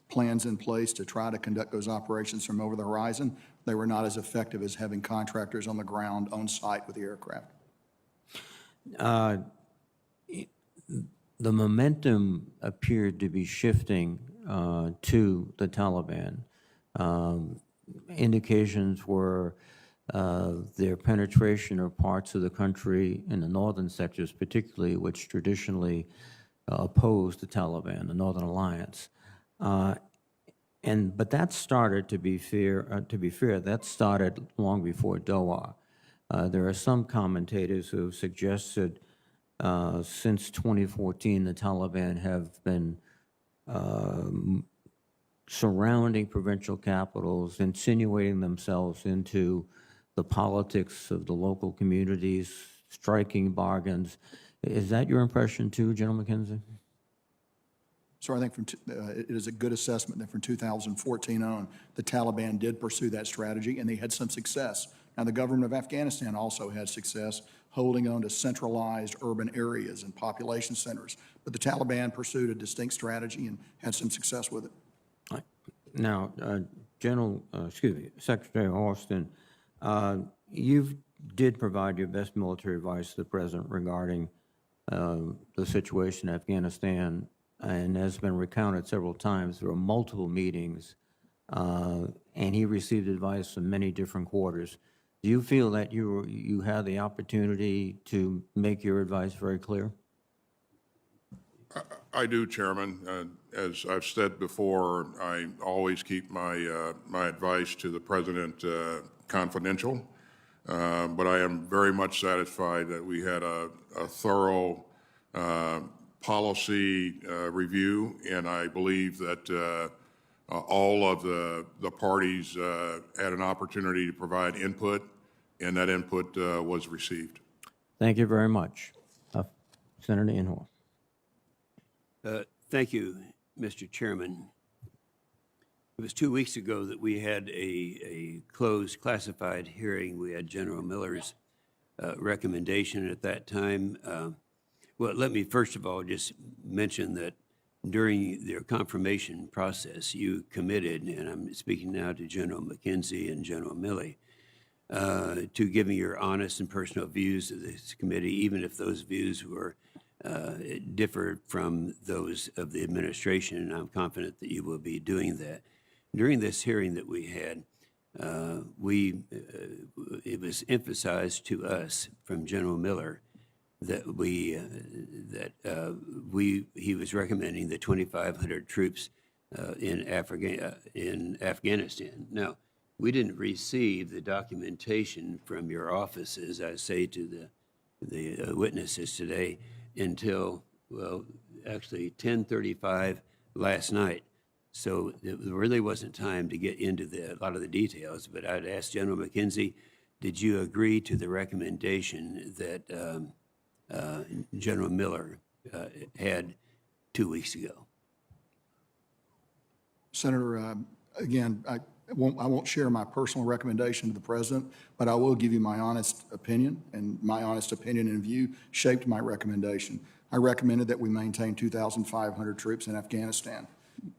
E: plans in place to try to conduct those operations from over the horizon. They were not as effective as having contractors on the ground on site with the aircraft.
A: The momentum appeared to be shifting to the Taliban. Indications were their penetration of parts of the country in the northern sectors, particularly, which traditionally opposed the Taliban, the Northern Alliance. But that started, to be fair, that started long before Doha. There are some commentators who have suggested since 2014, the Taliban have been surrounding provincial capitals, insinuating themselves into the politics of the local communities, striking bargains. Is that your impression too, General McKenzie?
E: So I think it is a good assessment that from 2014 on, the Taliban did pursue that strategy, and they had some success. Now, the government of Afghanistan also had success holding on to centralized urban areas and population centers. But the Taliban pursued a distinct strategy and had some success with it.
A: Now, Secretary Austin, you did provide your best military advice to the President regarding the situation in Afghanistan, and has been recounted several times. There were multiple meetings, and he received advice from many different quarters. Do you feel that you had the opportunity to make your advice very clear?
C: I do, Chairman. As I've said before, I always keep my my advice to the President confidential, but I am very much satisfied that we had a thorough policy review, and I believe that all of the parties had an opportunity to provide input, and that input was received.
A: Thank you very much. Senator Inhofe.
B: Thank you, Mr. Chairman. It was 2 weeks ago that we had a closed classified hearing. We had General Miller's recommendation at that time. Well, let me first of all just mention that during their confirmation process, you committed, and I'm speaking now to General McKenzie and General Milley, to giving your honest and personal views of this committee, even if those views were differed from those of the administration, and I'm confident that you will be doing that. During this hearing that we had, it was emphasized to us from General Miller that he was recommending the 2,500 troops in Afghanistan. Now, we didn't receive the documentation from your offices, I say to the witnesses today, until, well, actually 10:35 last night. So it really wasn't time to get into a lot of the details, but I'd ask General McKenzie, did you agree to the recommendation that General Miller had 2 weeks ago?
E: Senator, again, I won't share my personal recommendation to the President, but I will give you my honest opinion, and my honest opinion and view shaped my recommendation. I recommended that we maintain 2,500 troops in Afghanistan.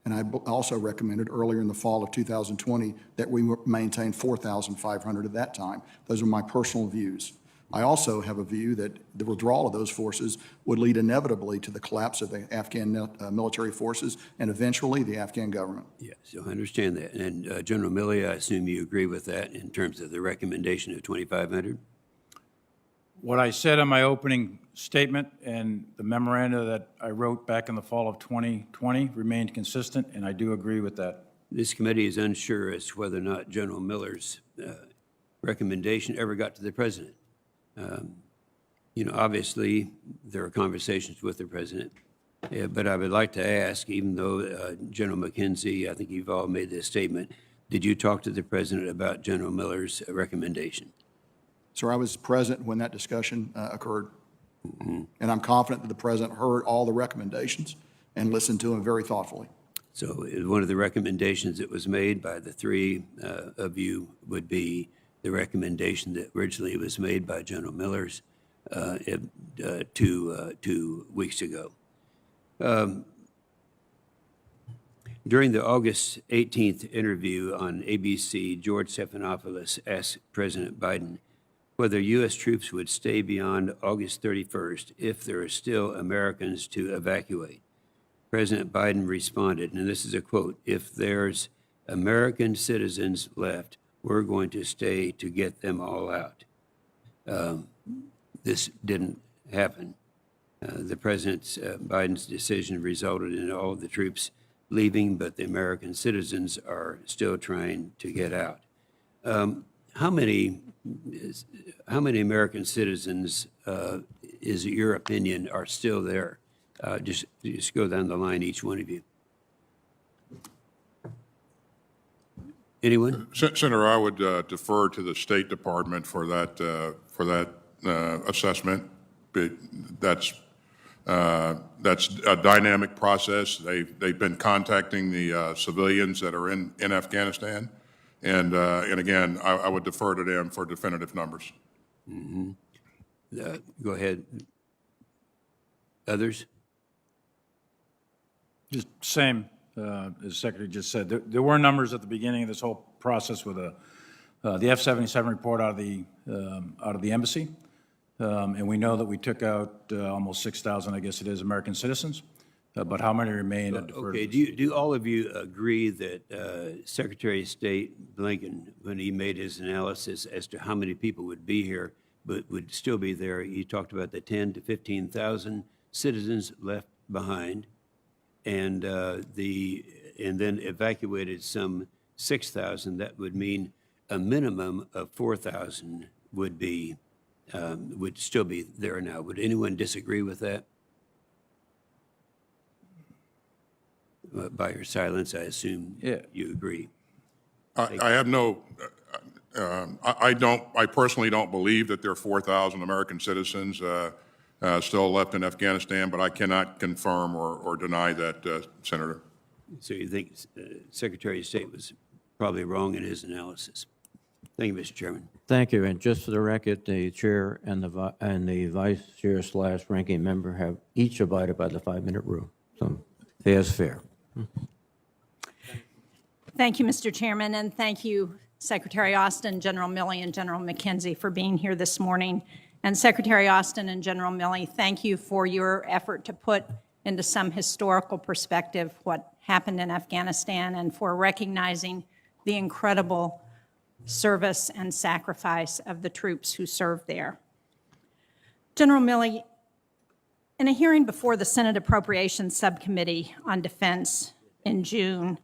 E: And I also recommended earlier in the fall of 2020 that we maintain 4,500 at that time. Those are my personal views. I also have a view that the withdrawal of those forces would lead inevitably to the collapse of the Afghan military forces and eventually the Afghan government.
B: Yes, so I understand that. And General Milley, I assume you agree with that in terms of the recommendation of 2,500?
D: What I said in my opening statement and the memoranda that I wrote back in the fall of 2020 remained consistent, and I do agree with that.
B: This committee is unsure as to whether or not General Miller's recommendation ever got to the president. Obviously, there are conversations with the president, but I would like to ask, even though General McKenzie, I think you've all made this statement, did you talk to the president about General Miller's recommendation?
E: Sir, I was present when that discussion occurred, and I'm confident that the president heard all the recommendations and listened to them very thoughtfully.
B: So one of the recommendations that was made by the three of you would be the recommendation that originally was made by General Miller's 2 weeks ago. During the August 18th interview on ABC, George Stephanopoulos asked President Biden whether U.S. troops would stay beyond August 31st if there are still Americans to evacuate. President Biden responded, and this is a quote, "If there's American citizens left, we're going to stay to get them all out." This didn't happen. The President Biden's decision resulted in all of the troops leaving, but the American citizens are still trying to get out. How many American citizens, is it your opinion, are still there? Just go down the line, each one of you. Anyone?
C: Senator, I would defer to the State Department for that assessment. That's a dynamic process. They've been contacting the civilians that are in Afghanistan, and again, I would defer to them for definitive numbers.
B: Mm-hmm. Go ahead. Others?
D: Just same as the Secretary just said. There were numbers at the beginning of this whole process with the F-77 report out of the embassy, and we know that we took out almost 6,000, I guess it is, American citizens. But how many remain?
B: Okay. Do all of you agree that Secretary of State Blinken, when he made his analysis as to how many people would be here but would still be there, he talked about the 10 to 15,000 citizens left behind, and then evacuated some 6,000. That would mean a minimum of 4,000 would still be there now. Would anyone disagree with that? By your silence, I assume you agree.
C: I have no. I personally don't believe that there are 4,000 American citizens still left in Afghanistan, but I cannot confirm or deny that, Senator.
B: So you think Secretary of State was probably wrong in his analysis? Thank you, Mr. Chairman.
A: Thank you. And just for the record, the chair and the vice chair / ranking member have each abided by the 5-minute rule. So fair is fair.
F: Thank you, Mr. Chairman, and thank you, Secretary Austin, General Milley, and General McKenzie for being here this morning. And Secretary Austin and General Milley, thank you for your effort to put into some historical perspective what happened in Afghanistan and for recognizing the incredible service and sacrifice of the troops who served there. General Milley, in a hearing before the Senate Appropriations Subcommittee on Defense in June,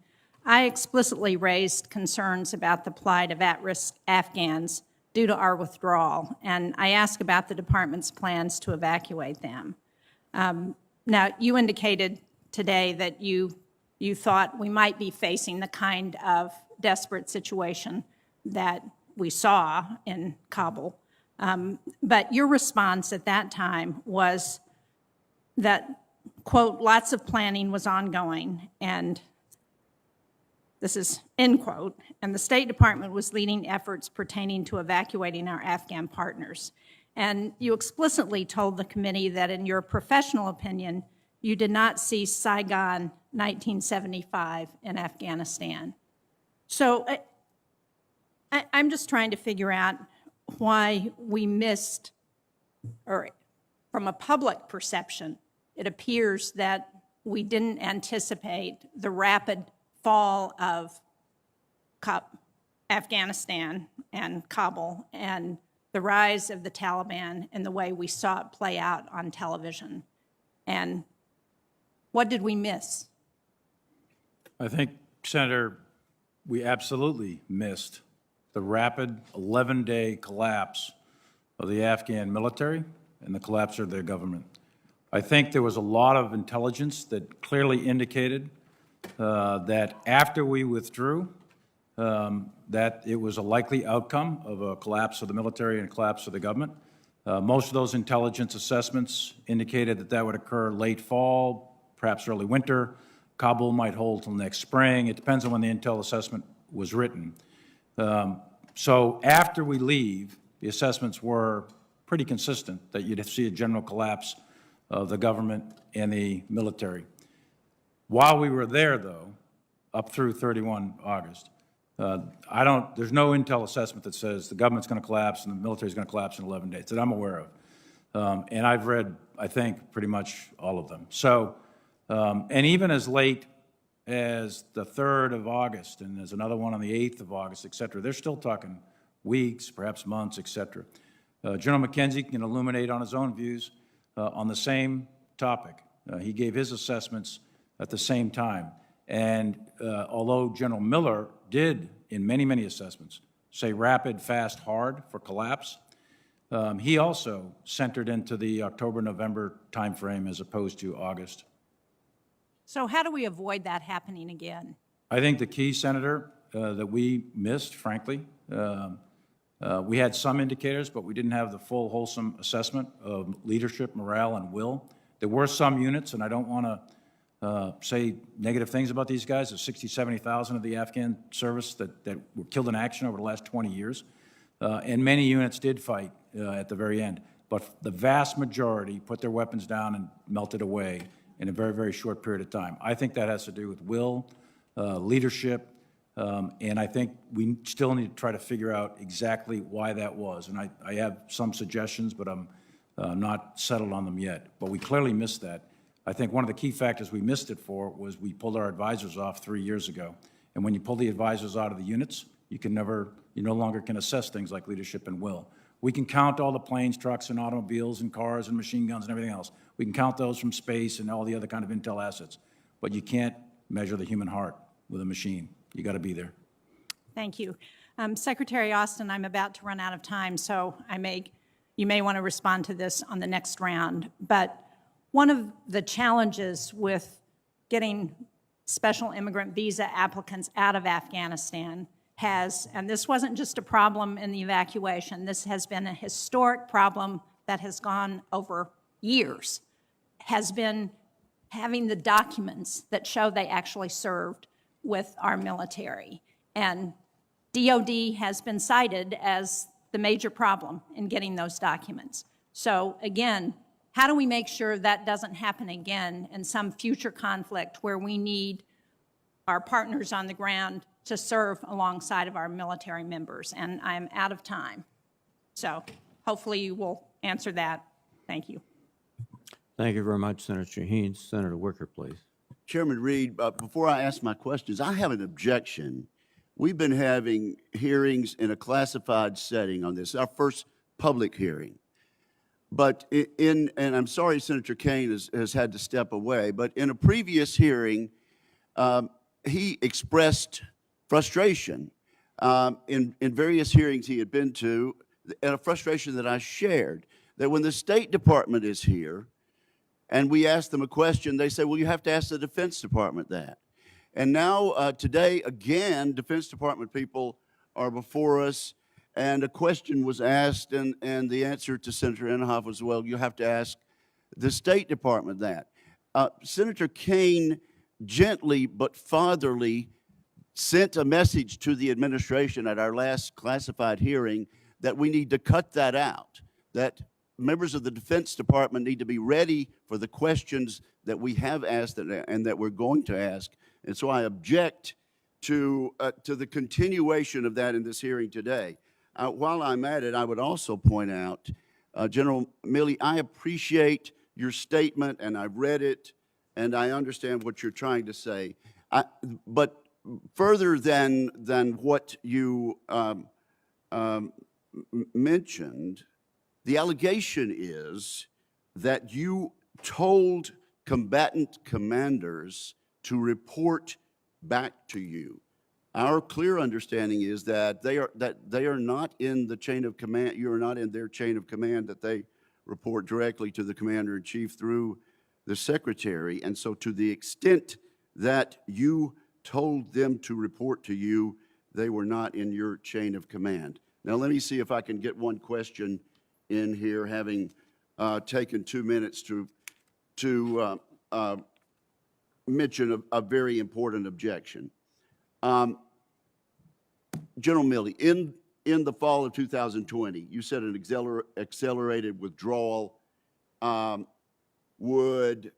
F: I explicitly raised concerns about the plight of at-risk Afghans due to our withdrawal, and I asked about the department's plans to evacuate them. Now, you indicated today that you thought we might be facing the kind of desperate situation that we saw in Kabul, but your response at that time was that, quote, lots of planning was ongoing, and this is end quote, and the State Department was leading efforts pertaining to evacuating our Afghan partners. And you explicitly told the committee that in your professional opinion, you did not see Saigon 1975 in Afghanistan. So I'm just trying to figure out why we missed, or from a public perception, it appears that we didn't anticipate the rapid fall of Afghanistan and Kabul and the rise of the Taliban and the way we saw it play out on television. And what did we miss?
D: I think, Senator, we absolutely missed the rapid 11-day collapse of the Afghan military and the collapse of their government. I think there was a lot of intelligence that clearly indicated that after we withdrew, that it was a likely outcome of a collapse of the military and a collapse of the government. Most of those intelligence assessments indicated that that would occur late fall, perhaps early winter. Kabul might hold till next spring. It depends on when the intel assessment was written. So after we leave, the assessments were pretty consistent that you'd see a general collapse of the government and the military. While we were there, though, up through 31 August, there's no intel assessment that says the government's going to collapse and the military's going to collapse in 11 days that I'm aware of. And I've read, I think, pretty much all of them. So, and even as late as the 3rd of August, and there's another one on the 8th of August, et cetera, they're still talking weeks, perhaps months, et cetera. General McKenzie can illuminate on his own views on the same topic. He gave his assessments at the same time. And although General Miller did, in many, many assessments, say rapid, fast, hard for collapse, he also centered into the October-November timeframe as opposed to August.
F: So how do we avoid that happening again?
D: I think the key, Senator, that we missed, frankly, we had some indicators, but we didn't have the full, wholesome assessment of leadership, morale, and will. There were some units, and I don't want to say negative things about these guys. There's 60, 70,000 of the Afghan service that were killed in action over the last 20 years. And many units did fight at the very end. But the vast majority put their weapons down and melted away in a very, very short period of time. I think that has to do with will, leadership, and I think we still need to try to figure out exactly why that was. And I have some suggestions, but I'm not settled on them yet. But we clearly missed that. I think one of the key factors we missed it for was we pulled our advisors off 3 years ago. And when you pull the advisors out of the units, you no longer can assess things like leadership and will. We can count all the planes, trucks, and automobiles, and cars, and machine guns, and everything else. We can count those from space and all the other kind of intel assets. But you can't measure the human heart with a machine. You got to be there.
F: Thank you. Secretary Austin, I'm about to run out of time, so you may want to respond to this on the next round. But one of the challenges with getting special immigrant visa applicants out of Afghanistan and this wasn't just a problem in the evacuation, this has been a historic problem that has gone over years, has been having the documents that show they actually served with our military. And DOD has been cited as the major problem in getting those documents. So again, how do we make sure that doesn't happen again in some future conflict where we need our partners on the ground to serve alongside of our military members? And I'm out of time. So hopefully you will answer that. Thank you.
A: Thank you very much, Senator Shaheen. Senator Wicker, please.
G: Chairman Reed, before I ask my questions, I have an objection. We've been having hearings in a classified setting on this, our first public hearing. But and I'm sorry Senator Kaine has had to step away, but in a previous hearing, he expressed frustration in various hearings he had been to, and a frustration that I shared, that when the State Department is here, and we ask them a question, they say, well, you have to ask the Defense Department that. And now, today, again, Defense Department people are before us, and a question was asked, and the answer to Senator Inhofe was, well, you have to ask the State Department that. Senator Kaine gently but fatherly sent a message to the administration at our last classified hearing that we need to cut that out, that members of the Defense Department need to be ready for the questions that we have asked and that we're going to ask. And so I object to the continuation of that in this hearing today. while I'm at it, I would also point out, General Milley, I appreciate your statement, and I've read it, and I understand what you're trying to say. But further than what you mentioned, the allegation is that you told combatant commanders to report back to you. Our clear understanding is that they are not in the chain of command. You are not in their chain of command, that they report directly to the commander-in-chief through the secretary. And so to the extent that you told them to report to you, they were not in your chain of command. Now, let me see if I can get one question in here, having taken 2 minutes to mention a very important objection. General Milley, in the fall of 2020, you said an accelerated withdrawal would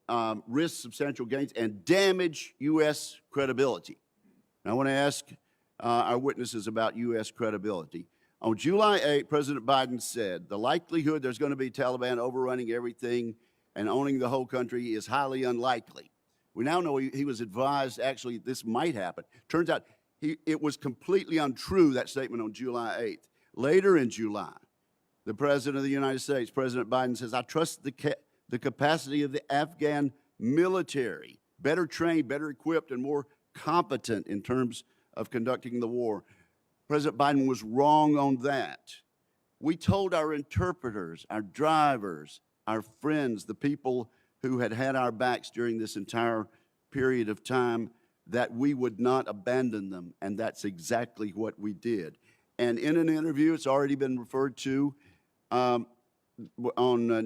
G: risk substantial gains and damage U.S. credibility. Now, I want to ask our witnesses about U.S. credibility. On July 8, President Biden said, the likelihood there's going to be Taliban overrunning everything and owning the whole country is highly unlikely. We now know he was advised, actually, this might happen. Turns out it was completely untrue, that statement on July 8th. Later in July, the President of the United States, President Biden, says, I trust the capacity of the Afghan military, better trained, better equipped, and more competent in terms of conducting the war. President Biden was wrong on that. We told our interpreters, our drivers, our friends, the people who had our backs during this entire period of time, that we would not abandon them, and that's exactly what we did. And in an interview, it's already been referred to on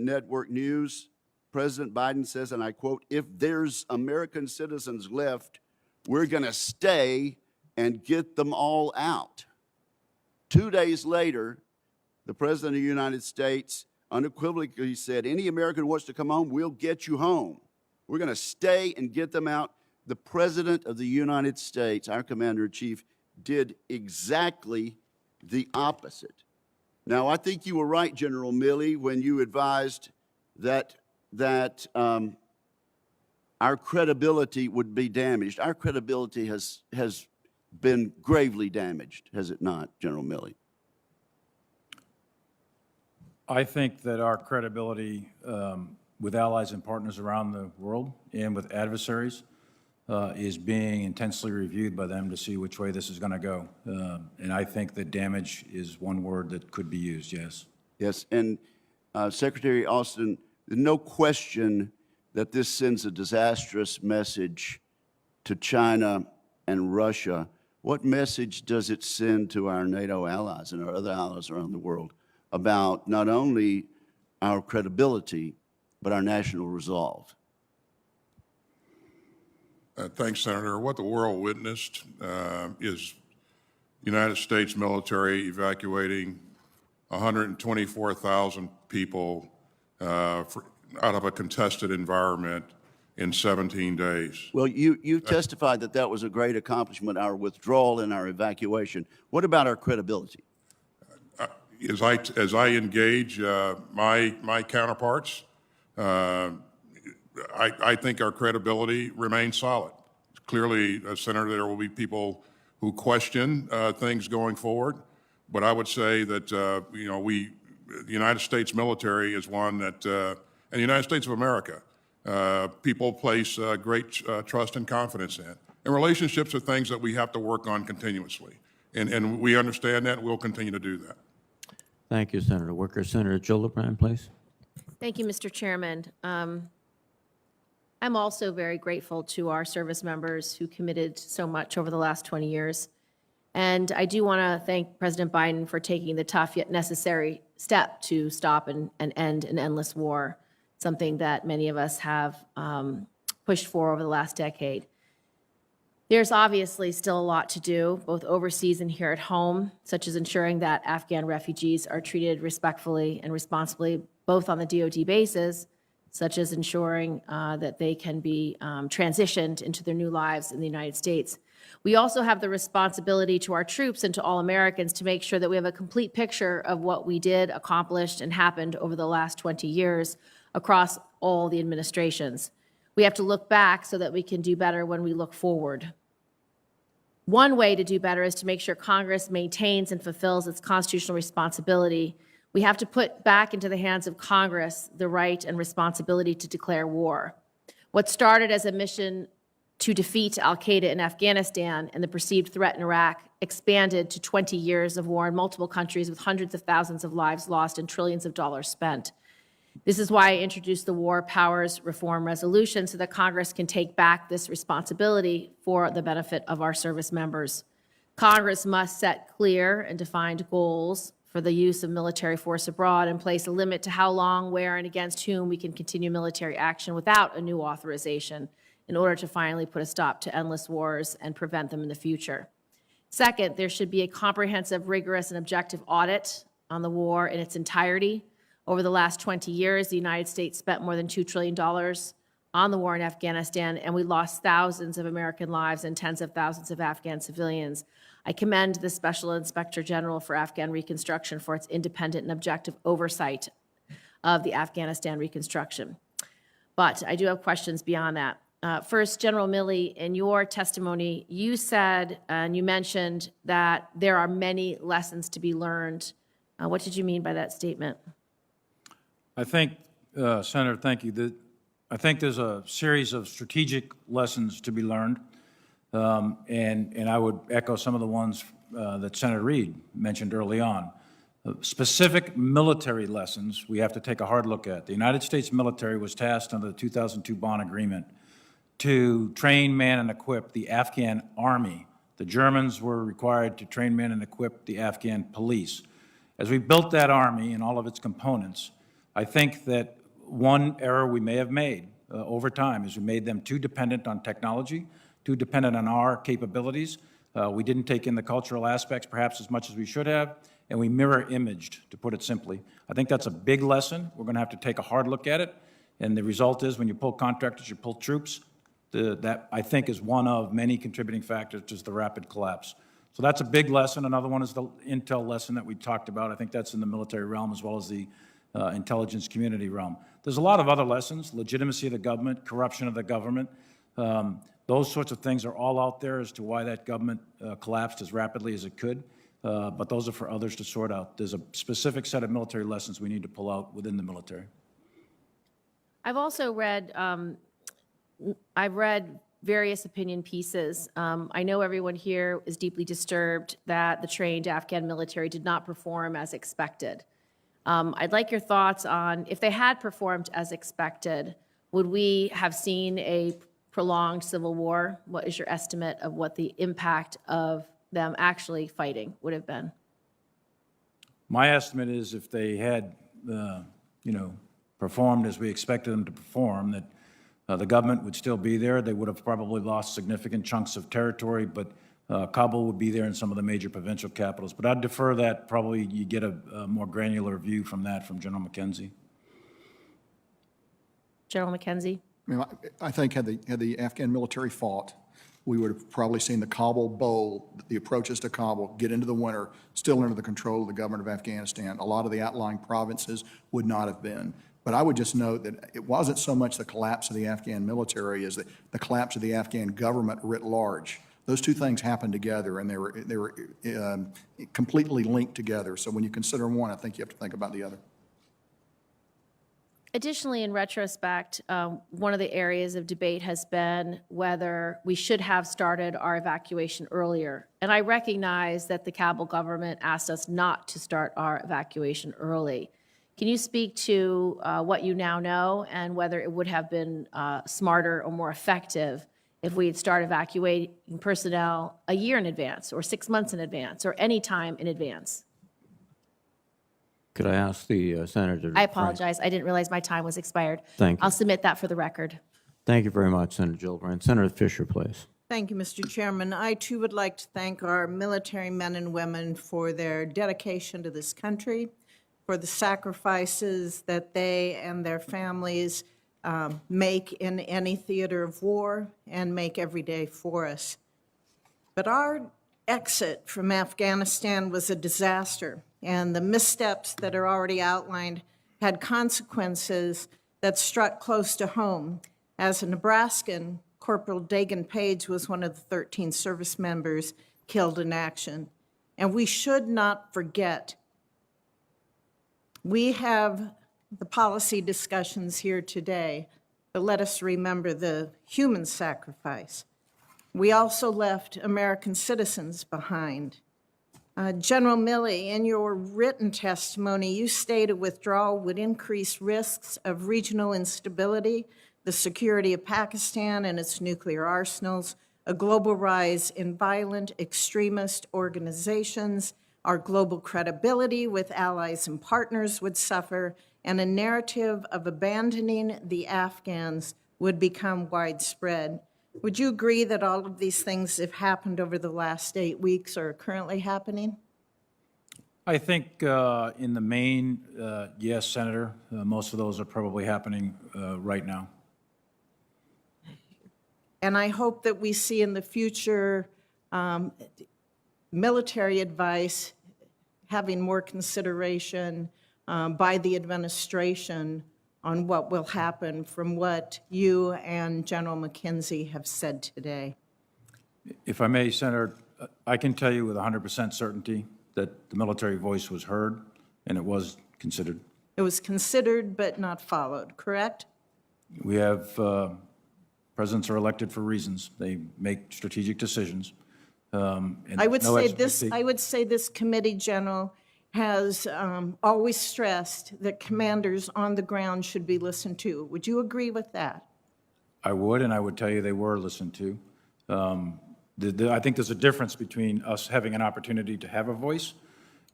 G: network news, President Biden says, and I quote, if there's American citizens left, we're going to stay and get them all out. 2 days later, the President of the United States unequivocally said, any American who wants to come home, we'll get you home. We're going to stay and get them out. The President of the United States, our Commander-in-Chief, did exactly the opposite. Now, I think you were right, General Milley, when you advised that our credibility would be damaged. Our credibility has been gravely damaged, has it not, General Milley?
D: I think that our credibility with allies and partners around the world and with adversaries is being intensely reviewed by them to see which way this is going to go. And I think that damage is one word that could be used, yes.
G: Yes, and Secretary Austin, there's no question that this sends a disastrous message to China and Russia. What message does it send to our NATO allies and our other allies around the world about not only our credibility, but our national resolve?
C: Thanks, Senator. What the world witnessed is the United States military evacuating 124,000 people out of a contested environment in 17 days.
G: Well, you testified that that was a great accomplishment, our withdrawal and our evacuation. What about our credibility?
C: As I engage my counterparts, I think our credibility remains solid. Clearly, Senator, there will be people who question things going forward, but I would say that the United States military is one that, and the United States of America, people place great trust and confidence in. And relationships are things that we have to work on continuously, and we understand that, and we'll continue to do that.
A: Thank you, Senator Wicker. Senator Gillibrand, please.
H: Thank you, Mr. Chairman. I'm also very grateful to our service members who committed so much over the last 20 years. And I do want to thank President Biden for taking the tough yet necessary step to stop and end an endless war, something that many of us have pushed for over the last decade. There's obviously still a lot to do, both overseas and here at home, such as ensuring that Afghan refugees are treated respectfully and responsibly, both on the DoD bases, such as ensuring that they can be transitioned into their new lives in the United States, We also have the responsibility to our troops and to all Americans to make sure that we have a complete picture of what we did, accomplished, and happened over the last 20 years across all the administrations. We have to look back so that we can do better when we look forward. One way to do better is to make sure Congress maintains and fulfills its constitutional responsibility. We have to put back into the hands of Congress the right and responsibility to declare war. What started as a mission to defeat al-Qaeda in Afghanistan and the perceived threat in Iraq expanded to 20 years of war in multiple countries with hundreds of thousands of lives lost and trillions of dollars spent. This is why I introduced the War Powers Reform Resolution so that Congress can take back this responsibility for the benefit of our service members. Congress must set clear and defined goals for the use of military force abroad and place a limit to how long, where, and against whom we can continue military action without a new authorization in order to finally put a stop to endless wars and prevent them in the future. Second, there should be a comprehensive, rigorous, and objective audit on the war in its entirety. Over the last 20 years, the United States spent more than $2 trillion on the war in Afghanistan, and we lost thousands of American lives and tens of thousands of Afghan civilians. I commend the Special Inspector General for Afghan Reconstruction for its independent and objective oversight of the Afghanistan reconstruction. But I do have questions beyond that. First, General Milley, in your testimony, you said and you mentioned that there are many lessons to be learned. What did you mean by that statement?
D: I think, Senator, thank you. I think there's a series of strategic lessons to be learned, and I would echo some of the ones that Senator Reid mentioned early on. Specific military lessons we have to take a hard look at. The United States military was tasked under the 2002 Bonn Agreement to train, man, and equip the Afghan army. The Germans were required to train, man, and equip the Afghan police. As we built that army and all of its components, I think that one error we may have made over time is we made them too dependent on technology, too dependent on our capabilities. We didn't take in the cultural aspects perhaps as much as we should have, and we mirror imaged, to put it simply. I think that's a big lesson. We're going to have to take a hard look at it, and the result is when you pull contractors, you pull troops. That, I think, is one of many contributing factors to the rapid collapse. So that's a big lesson. Another one is the intel lesson that we talked about. I think that's in the military realm as well as the intelligence community realm. There's a lot of other lessons: legitimacy of the government, corruption of the government. Those sorts of things are all out there as to why that government collapsed as rapidly as it could. But those are for others to sort out. There's a specific set of military lessons we need to pull out within the military.
H: I've also read, various opinion pieces. I know everyone here is deeply disturbed that the trained Afghan military did not perform as expected. I'd like your thoughts on, if they had performed as expected, would we have seen a prolonged civil war? What is your estimate of what the impact of them actually fighting would have been?
D: My estimate is if they had, performed as we expected them to perform, that the government would still be there. They would have probably lost significant chunks of territory, but Kabul would be there in some of the major provincial capitals. But I'd defer that. Probably you get a more granular view from that from General McKenzie.
H: General McKenzie?
E: I mean, I think had the Afghan military fought, we would have probably seen the Kabul Bowl, the approaches to Kabul, get into the winter, still under the control of the government of Afghanistan. A lot of the outlying provinces would not have been. But I would just note that it wasn't so much the collapse of the Afghan military as the collapse of the Afghan government writ large. Those two things happened together, and they were completely linked together. So when you consider one, I think you have to think about the other.
H: Additionally, in retrospect, one of the areas of debate has been whether we should have started our evacuation earlier. And I recognize that the Kabul government asked us not to start our evacuation early. Can you speak to what you now know and whether it would have been smarter or more effective if we had started evacuating personnel a year in advance or 6 months in advance or any time in advance?
A: Could I ask the Senator?
H: I apologize. I didn't realize my time was expired.
A: Thank you.
H: I'll submit that for the record.
A: Thank you very much, Senator Gillibrand. Senator Fisher, please.
I: Thank you, Mr. Chairman. I, too, would like to thank our military men and women for their dedication to this country, for the sacrifices that they and their families make in any theater of war and make every day for us. But our exit from Afghanistan was a disaster, and the missteps that are already outlined had consequences that struck close to home. As a Nebraskan, Corporal Dagan Page was one of the 13 service members killed in action. And we should not forget, we have the policy discussions here today, but let us remember the human sacrifice. We also left American citizens behind. General Milley, in your written testimony, you stated withdrawal would increase risks of regional instability, the security of Pakistan and its nuclear arsenals, a global rise in violent extremist organizations, our global credibility with allies and partners would suffer, and a narrative of abandoning the Afghans would become widespread. Would you agree that all of these things have happened over the last 8 weeks or are currently happening?
D: I think in the main, yes, Senator. Most of those are probably happening right now.
I: And I hope that we see in the future military advice having more consideration by the administration on what will happen from what you and General McKenzie have said today.
D: If I may, Senator, I can tell you with 100% certainty that the military voice was heard and it was considered.
I: It was considered but not followed, correct?
D: We have, presidents are elected for reasons. They make strategic decisions. And
I: I would
D: no
I: say this committee, General, has always stressed that commanders on the ground should be listened to. Would you agree with that?
D: I would, and I would tell you they were listened to. I think there's a difference between us having an opportunity to have a voice,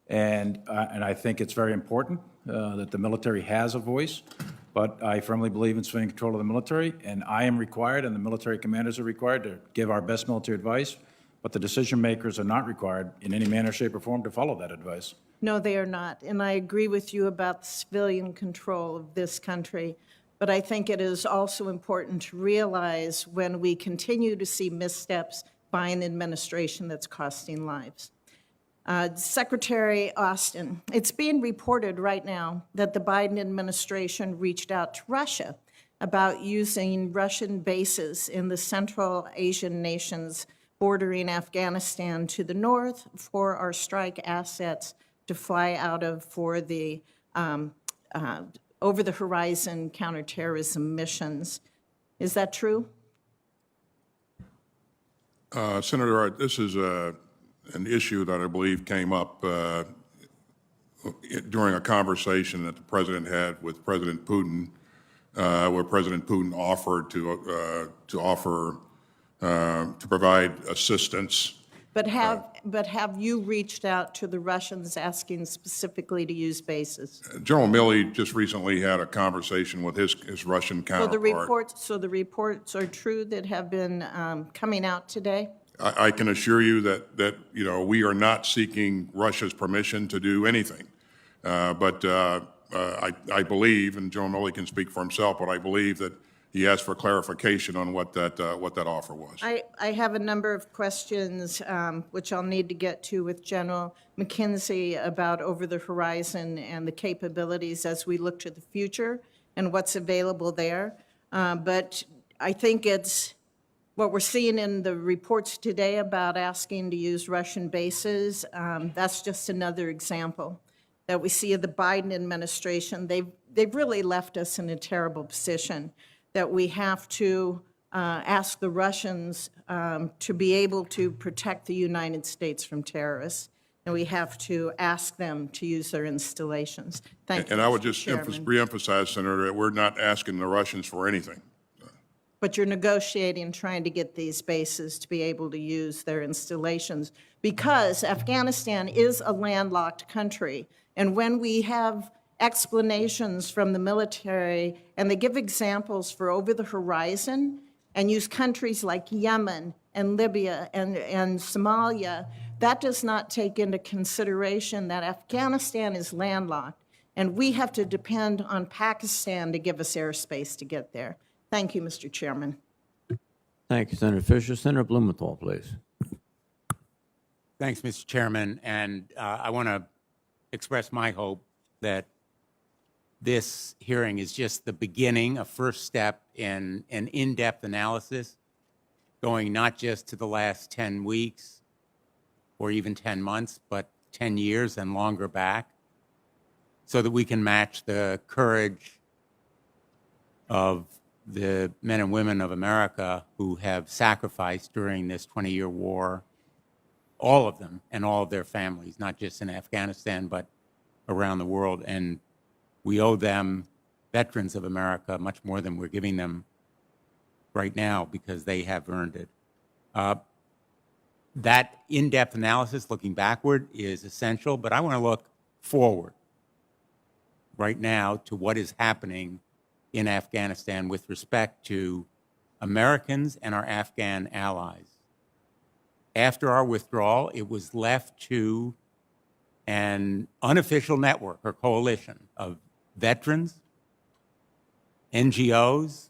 D: and I think it's very important that the military has a voice, but I firmly believe in staying in control of the military, and I am required, and the military commanders are required to give our best military advice, but the decision makers are not required in any manner, shape, or form to follow that advice.
I: No, they are not. And I agree with you about the civilian control of this country. But I think it is also important to realize when we continue to see missteps by an administration that's costing lives. Secretary Austin, it's being reported right now that the Biden administration reached out to Russia about using Russian bases in the Central Asian nations bordering Afghanistan to the north for our strike assets to fly out of for the over-the-horizon counterterrorism missions. Is that true?
C: Senator, this is an issue that I believe came up during a conversation that the President had with President Putin, where President Putin offered to provide assistance.
I: But have you reached out to the Russians asking specifically to use bases?
C: General Milley just recently had a conversation with his Russian counterpart.
I: So the reports are true that have been coming out today?
C: I can assure you that we are not seeking Russia's permission to do anything. But I believe, and General Milley can speak for himself, but I believe that he asked for clarification on what that offer was.
I: I have a number of questions, which I'll need to get to with General McKenzie about over the horizon and the capabilities as we look to the future and what's available there. But I think it's what we're seeing in the reports today about asking to use Russian bases. That's just another example that we see of the Biden administration. They've really left us in a terrible position, that we have to ask the Russians to be able to protect the United States from terrorists, and we have to ask them to use their installations. Thank you,
C: And I would
I: Mr.
C: just
I: Chairman.
C: reemphasize, Senator, that we're not asking the Russians for anything.
I: But you're negotiating, trying to get these bases to be able to use their installations, because Afghanistan is a landlocked country, and when we have explanations from the military, and they give examples for over the horizon and use countries like Yemen and Libya and Somalia, that does not take into consideration that Afghanistan is landlocked, and we have to depend on Pakistan to give us airspace to get there. Thank you, Mr. Chairman.
A: Thank you, Senator Fisher. Senator Blumenthal, please.
J: Thanks, Mr. Chairman, and I want to express my hope that this hearing is just the beginning, a first step in an in-depth analysis, going not just to the last 10 weeks or even 10 months, but 10 years and longer back, so that we can match the courage of the men and women of America who have sacrificed during this 20-year war, all of them and all of their families, not just in Afghanistan, but around the world. And we owe them, veterans of America, much more than we're giving them right now because they have earned it. That in-depth analysis, looking backward, is essential, but I want to look forward right now to what is happening in Afghanistan with respect to Americans and our Afghan allies. After our withdrawal, it was left to an unofficial network or coalition of veterans, NGOs,